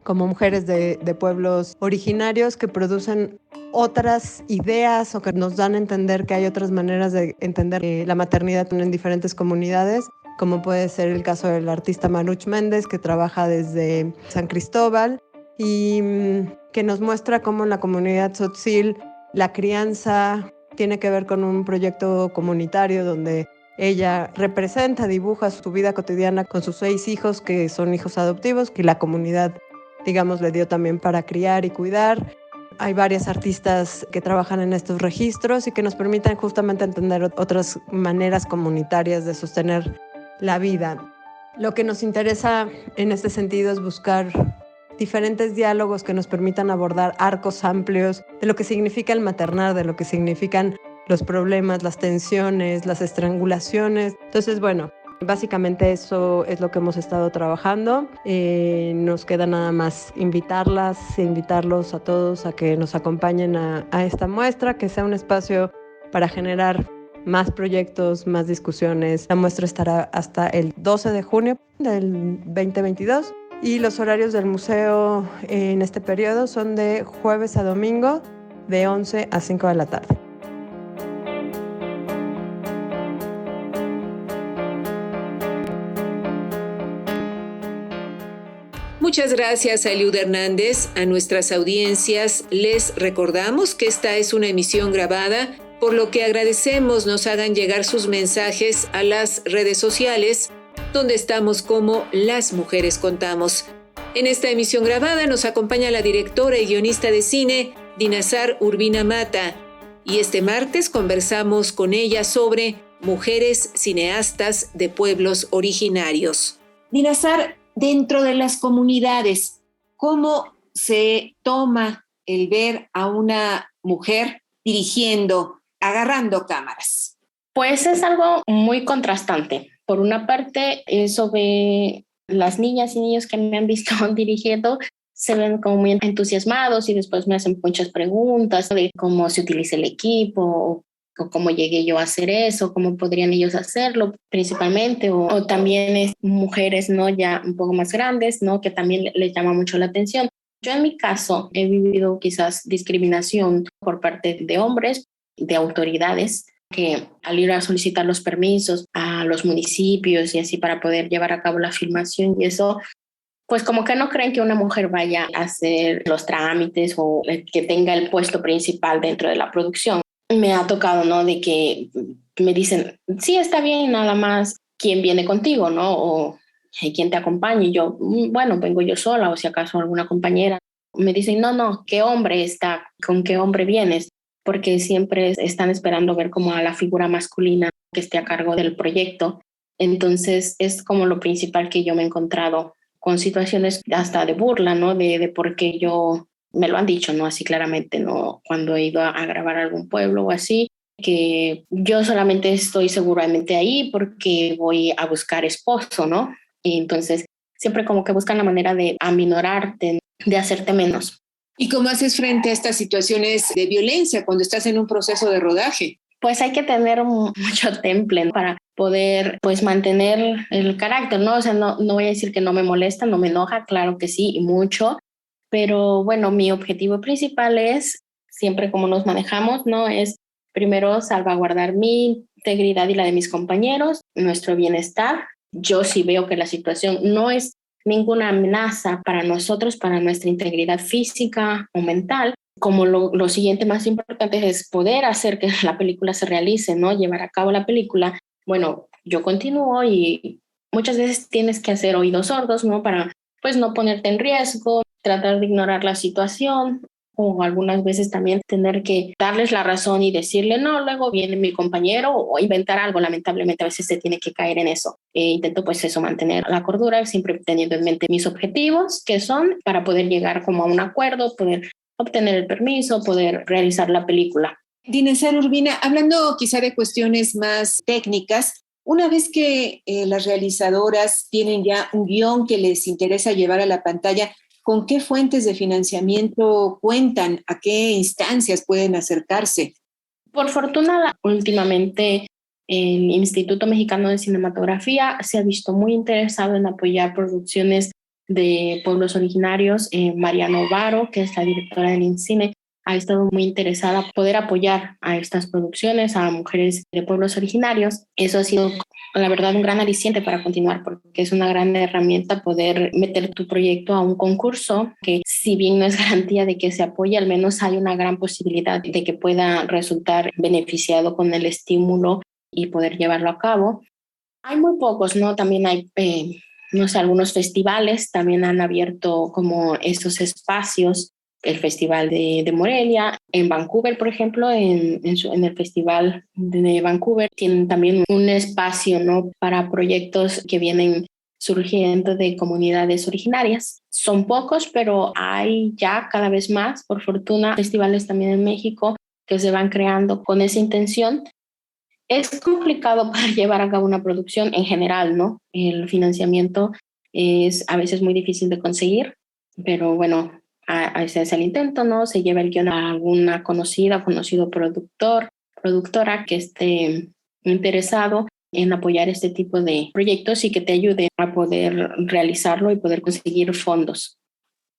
como mujeres de pueblos originarios que producen otras ideas o que nos dan a entender que hay otras maneras de entender la maternidad en diferentes comunidades, como puede ser el caso del artista Manuch Méndez, que trabaja desde San Cristóbal y que nos muestra cómo en la comunidad tzotzil la crianza tiene que ver con un proyecto comunitario donde ella representa, dibuja su vida cotidiana con sus 6 hijos, que son hijos adoptivos, que la comunidad, digamos, le dio también para criar y cuidar. Hay varias artistas que trabajan en estos registros y que nos permiten justamente entender otras maneras comunitarias de sostener la vida. Lo que nos interesa en este sentido es buscar diferentes diálogos que nos permitan abordar arcos amplios de lo que significa el maternar, de lo que significan los problemas, las tensiones, las estrangulaciones. Entonces, bueno, básicamente eso es lo que hemos estado trabajando. Nos queda nada más invitarlos a todos a que nos acompañen a esta muestra, que sea un espacio para generar más proyectos, más discusiones. La muestra estará hasta el 12 de junio del 2022 y los horarios del museo en este periodo son de jueves a domingo de 11 a 5 de la tarde. Muchas gracias a Eliud Hernández. A nuestras audiencias les recordamos que esta es una emisión grabada, por lo que agradecemos nos hagan llegar sus mensajes a las redes sociales, donde estamos como Las Mujeres Contamos. En esta emisión grabada nos acompaña la directora y guionista de cine, Dinazar Urbina Mata, y este martes conversamos con ella sobre mujeres cineastas de pueblos originarios. Dinazar, dentro de las comunidades, ¿cómo se toma el ver a una mujer dirigiendo, agarrando cámaras? Pues es algo muy contrastante. Por una parte, eso ve las niñas y niños que me han visto dirigiendo, se ven como muy entusiasmados y después me hacen muchas preguntas de cómo se utiliza el equipo, o cómo llegué yo a hacer eso, cómo podrían ellos hacerlo principalmente, o también es mujeres, ¿no?, ya un poco más grandes, ¿no?, que también les llama mucho la atención. Yo en mi caso he vivido quizás discriminación por parte de hombres, de autoridades, que al ir a solicitar los permisos a los municipios y así para poder llevar a cabo la filmación y eso, pues como que no creen que una mujer vaya a hacer los trámites o que tenga el puesto principal dentro de la producción. Me ha tocado, ¿no?, de que me dicen, sí, está bien, nada más, ¿quién viene contigo, no? O ¿quién te acompaña? Y yo, bueno, vengo yo sola, o si acaso alguna compañera. Me dicen, no, ¿qué hombre está? ¿Con qué hombre vienes? Porque siempre están esperando ver como a la figura masculina que esté a cargo del proyecto. Entonces es como lo principal que yo me he encontrado con situaciones hasta de burla, ¿no? De por qué yo, me lo han dicho, ¿no?, así claramente, ¿no?, cuando he ido a grabar a algún pueblo o así, que yo solamente estoy seguramente ahí porque voy a buscar esposo, ¿no? Y entonces siempre como que buscan la manera de aminorarte, de hacerte menos. ¿Y cómo haces frente a estas situaciones de violencia cuando estás en un proceso de rodaje? Pues hay que tener mucho temple para poder pues mantener el carácter, ¿no? O sea, no voy a decir que no me molesta, no me enoja, claro que sí, y mucho, pero bueno, mi objetivo principal es, siempre como nos manejamos, ¿no?, es primero salvaguardar mi integridad y la de mis compañeros, nuestro bienestar. Yo sí veo que la situación no es ninguna amenaza para nosotros, para nuestra integridad física o mental. Como lo siguiente más importante es poder hacer que la película se realice, ¿no?, llevar a cabo la película. Bueno, yo continúo y muchas veces tienes que hacer oídos sordos, ¿no?, para pues no ponerte en riesgo, tratar de ignorar la situación, o algunas veces también tener que darles la razón y decirle no, luego viene mi compañero, o inventar algo. Lamentablemente a veces se tiene que caer en eso. Intento pues eso, mantener la cordura, siempre teniendo en mente mis objetivos, que son para poder llegar como a un acuerdo, poder obtener el permiso, poder realizar la película. Dinazar Urbina, hablando quizá de cuestiones más técnicas, Una vez que las realizadoras tienen ya un guión que les interesa llevar a la pantalla, ¿con qué fuentes de financiamiento cuentan? ¿A qué instancias pueden acercarse? Por fortuna, últimamente el Instituto Mexicano de Cinematografía se ha visto muy interesado en apoyar producciones de pueblos originarios. Mariano Varo, que es la directora del INCINE, ha estado muy interesada en poder apoyar a estas producciones, a mujeres de pueblos originarios. Eso ha sido, la verdad, un gran aliciente para continuar, porque es una gran herramienta poder meter tu proyecto a un concurso que, si bien no es garantía de que se apoye, al menos hay una gran posibilidad de que pueda resultar beneficiado con el estímulo y poder llevarlo a cabo. Hay muy pocos, ¿no? También hay, no sé, algunos festivales también han abierto como estos espacios. El Festival de Morelia, en Vancouver, por ejemplo, en el Festival de Vancouver, tienen también un espacio, ¿no?, para proyectos que vienen surgiendo de comunidades originarias. Son pocos, pero hay ya cada vez más, por fortuna, festivales también en México que se van creando con esa intención. Es complicado para llevar a cabo una producción en general, ¿no? El financiamiento es a veces muy difícil de conseguir, pero bueno, ese es el intento, ¿no? Se lleva el guión a alguna conocido productora que esté interesado en apoyar este tipo de proyectos y que te ayude a poder realizarlo y poder conseguir fondos.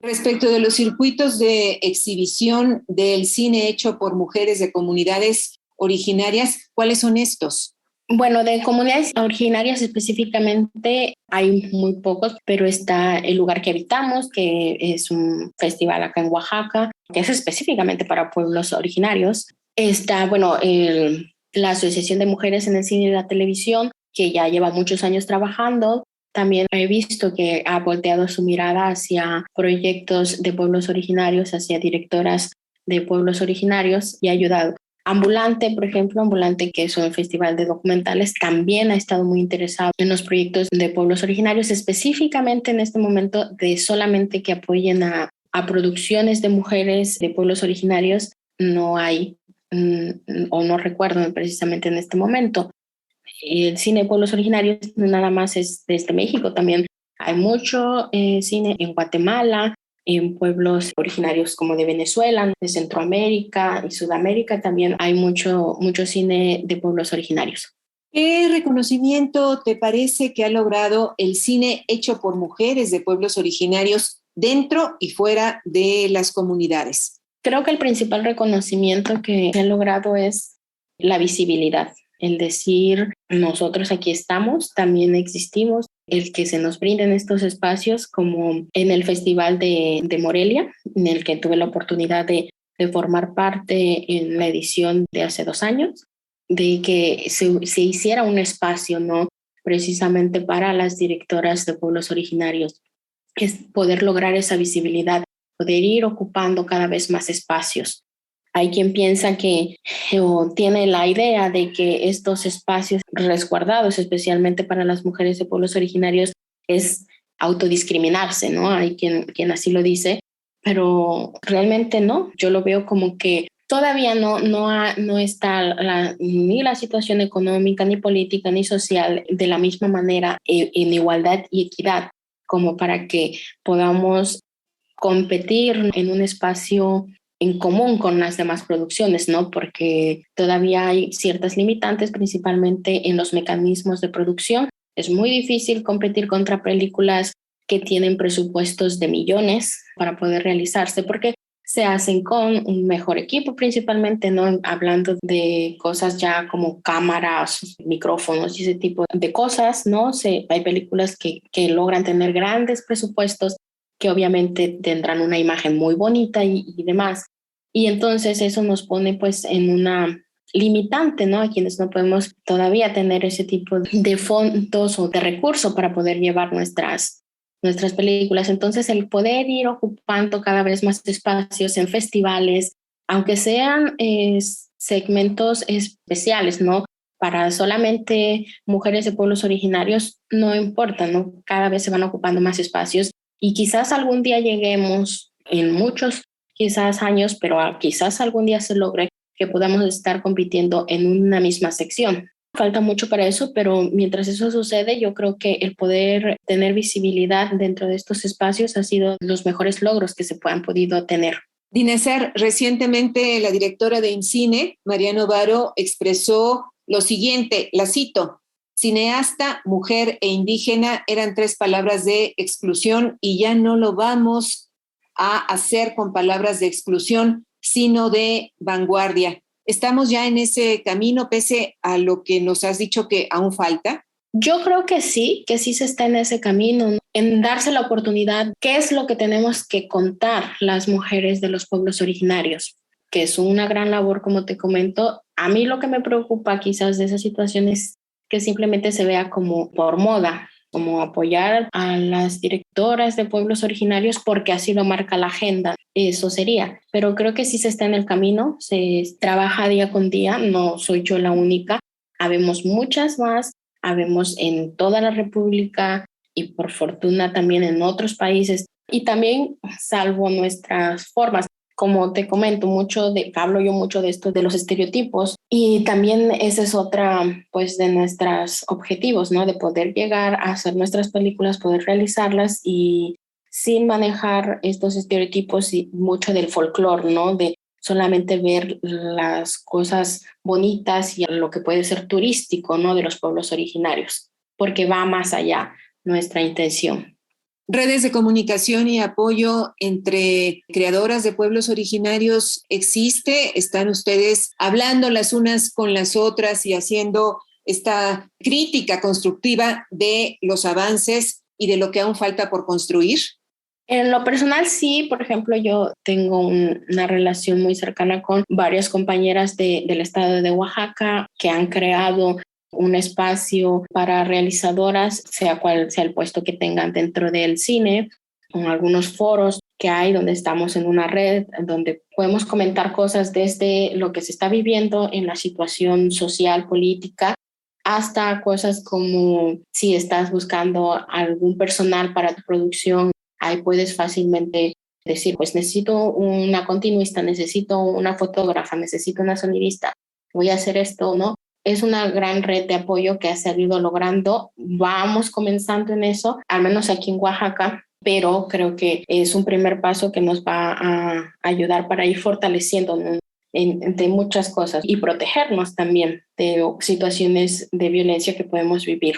Respecto de los circuitos de exhibición del cine hecho por mujeres de comunidades originarias, ¿cuáles son estos? Bueno, de comunidades originarias específicamente hay muy pocos, pero está El Lugar que Habitamos, que es un festival acá en Oaxaca, que es específicamente para pueblos originarios. Está, bueno, la Asociación de Mujeres en el Cine y la Televisión, que ya lleva muchos años trabajando. También he visto que ha volteado su mirada hacia proyectos de pueblos originarios, hacia directoras de pueblos originarios y ha ayudado. Ambulante, por ejemplo, Ambulante, que es un festival de documentales, también ha estado muy interesado en los proyectos de pueblos originarios, específicamente en este momento de solamente que apoyen a producciones de mujeres de pueblos originarios. No hay, o no recuerdo precisamente en este momento. El cine de pueblos originarios no nada más es desde México, también hay mucho cine en Guatemala, en pueblos originarios como de Venezuela, de Centroamérica y Sudamérica también hay mucho cine de pueblos originarios. ¿Qué reconocimiento te parece que ha logrado el cine hecho por mujeres de pueblos originarios dentro y fuera de las comunidades? Creo que el principal reconocimiento que se ha logrado es la visibilidad, el decir nosotros aquí estamos, también existimos, el que se nos brinden estos espacios como en el Festival de Morelia, en el que tuve la oportunidad de formar parte en la edición de hace 2 años, de que se hiciera un espacio, ¿no?, precisamente para las directoras de pueblos originarios, es poder lograr esa visibilidad, poder ir ocupando cada vez más espacios. Hay quien piensa que o tiene la idea de que estos espacios resguardados, especialmente para las mujeres de pueblos originarios, es autodiscriminarse, ¿no? Hay quien así lo dice, pero realmente no. Yo lo veo como que todavía no está ni la situación económica, ni política, ni social de la misma manera en igualdad y equidad como para que podamos competir en un espacio en común con las demás producciones, ¿no? Porque todavía hay ciertas limitantes, principalmente en los mecanismos de producción. Es muy difícil competir contra películas que tienen presupuestos de millones para poder realizarse, porque se hacen con un mejor equipo, principalmente, ¿no? Hablando de cosas ya como cámaras, micrófonos y ese tipo de cosas, ¿no? Hay películas que logran tener grandes presupuestos que obviamente tendrán una imagen muy bonita y demás. Y entonces eso nos pone pues en una limitante, ¿no? A quienes no podemos todavía tener ese tipo de fondos o de recursos para poder llevar nuestras películas. Entonces el poder ir ocupando cada vez más espacios en festivales, aunque sean segmentos especiales, ¿no? Para solamente mujeres de pueblos originarios, no importa, ¿no? Cada vez se van ocupando más espacios y quizás algún día lleguemos en muchos quizás años, pero quizás algún día se logre que podamos estar compitiendo en una misma sección. Falta mucho para eso, pero mientras eso sucede, yo creo que el poder tener visibilidad dentro de estos espacios ha sido los mejores logros que se han podido tener. Dinazar, recientemente la directora de INCINE, Mariano Varo, expresó lo siguiente, la cito: cineasta, mujer e indígena eran 3 palabras de exclusión y ya no lo vamos a hacer con palabras de exclusión, sino de vanguardia. ¿Estamos ya en ese camino pese a lo que nos has dicho que aún falta? Yo creo que sí se está en ese camino, ¿no? En darse la oportunidad, ¿qué es lo que tenemos que contar las mujeres de los pueblos originarios? Que es una gran labor, como te comento. A mí lo que me preocupa quizás de esa situación es que simplemente se vea como por moda, como apoyar a las directoras de pueblos originarios porque así lo marca la agenda. Eso sería. Pero creo que sí se está en el camino, se trabaja día con día, no soy yo la única. Habemos muchas más, habemos en toda la República y por fortuna también en otros países. Y también, salvo nuestras formas, como te comento, hablo yo mucho de esto, de los estereotipos, y también ese es otra, pues, de nuestros objetivos, ¿no? De poder llegar a hacer nuestras películas, poder realizarlas y sin manejar estos estereotipos y mucho del folclore, ¿no? De solamente ver las cosas bonitas y lo que puede ser turístico, ¿no? De los pueblos originarios, porque va más allá nuestra intención. ¿Redes de comunicación y apoyo entre creadoras de pueblos originarios existe? ¿Están ustedes hablando las unas con las otras y haciendo esta crítica constructiva de los avances y de lo que aún falta por construir? En lo personal, sí. Por ejemplo, yo tengo una relación muy cercana con varias compañeras del estado de Oaxaca que han creado un espacio para realizadoras, sea cual sea el puesto que tengan dentro del cine, con algunos foros que hay donde estamos en una red, donde podemos comentar cosas desde lo que se está viviendo en la situación social, política, hasta cosas como si estás buscando algún personal para tu producción, ahí puedes fácilmente decir, pues necesito una continuista, necesito una fotógrafa, necesito una sonidista, voy a hacer esto, ¿no? Es una gran red de apoyo que se ha ido logrando. Vamos comenzando en eso, al menos aquí en Oaxaca, pero creo que es un primer paso que nos va a ayudar para ir fortaleciendo entre muchas cosas y protegernos también de situaciones de violencia que podemos vivir.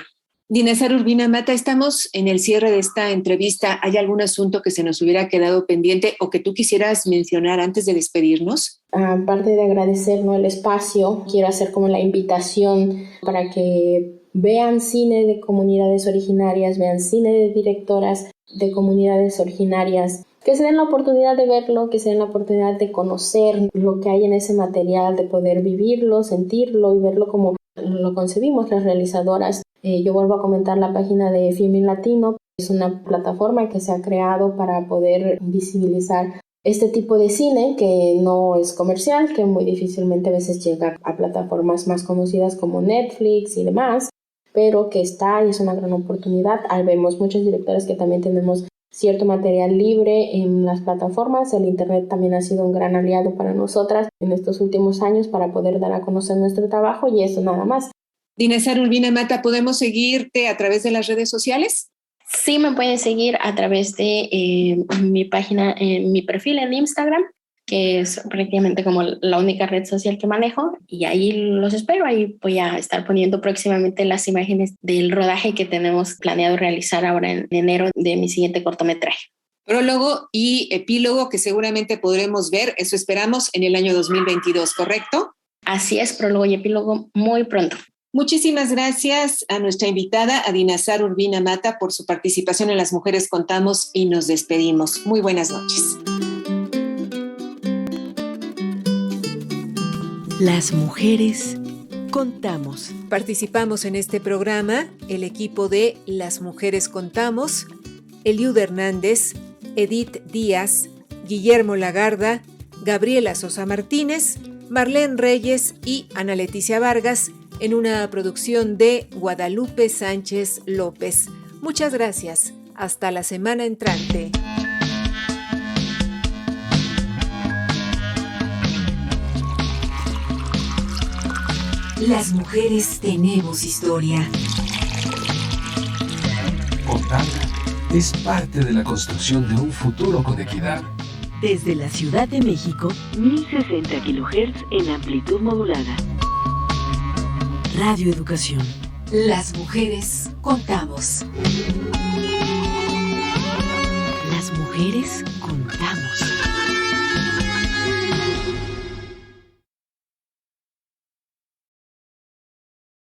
Dinazar Urbina Mata, estamos en el cierre de esta entrevista. ¿Hay algún asunto que se nos hubiera quedado pendiente o que tú quisieras mencionar antes de despedirnos? Aparte de agradecer, ¿no?, el espacio, quiero hacer como la invitación para que vean cine de comunidades originarias, vean cine de directoras de comunidades originarias, que se den la oportunidad de verlo, que se den la oportunidad de conocer lo que hay en ese material, de poder vivirlo, sentirlo y verlo como lo concebimos las realizadoras. Yo vuelvo a comentar la página de Filmin Latino. Es una plataforma que se ha creado para poder visibilizar este tipo de cine que no es comercial, que muy difícilmente a veces llega a plataformas más conocidas como Netflix y demás, pero que está y es una gran oportunidad. Vemos muchos directores que también tenemos cierto material libre en las plataformas. El Internet también ha sido un gran aliado para nosotras en estos últimos años para poder dar a conocer nuestro trabajo y eso nada más. Dinazar Urbina Mata, ¿podemos seguirte a través de las redes sociales? Sí, me pueden seguir a través de mi página, mi perfil en Instagram, que es prácticamente como la única red social que manejo, y ahí los espero. Ahí voy a estar poniendo próximamente las imágenes del rodaje que tenemos planeado realizar ahora en enero de mi siguiente cortometraje. Prólogo y epílogo que seguramente podremos ver, eso esperamos, en el año 2022, ¿correcto? Así es, prólogo y epílogo muy pronto. Muchísimas gracias a nuestra invitada, a Dinazar Urbina Mata, por su participación en Las Mujeres Contamos y nos despedimos. Muy buenas noches. Las Mujeres Contamos. Participamos en este programa el equipo de Las Mujeres Contamos, Eliud Hernández, Edith Díaz, Guillermo Lagarda, Gabriela Sosa Martínez, Marlene Reyes y Ana Leticia Vargas, en una producción de Guadalupe Sánchez López. Muchas gracias. Hasta la semana entrante. Las mujeres tenemos historia. Contarla es parte de la construcción de un futuro con equidad. Desde la Ciudad de México, 1060 kHz en amplitud modulada. Radio Educación. Las mujeres contamos. Las mujeres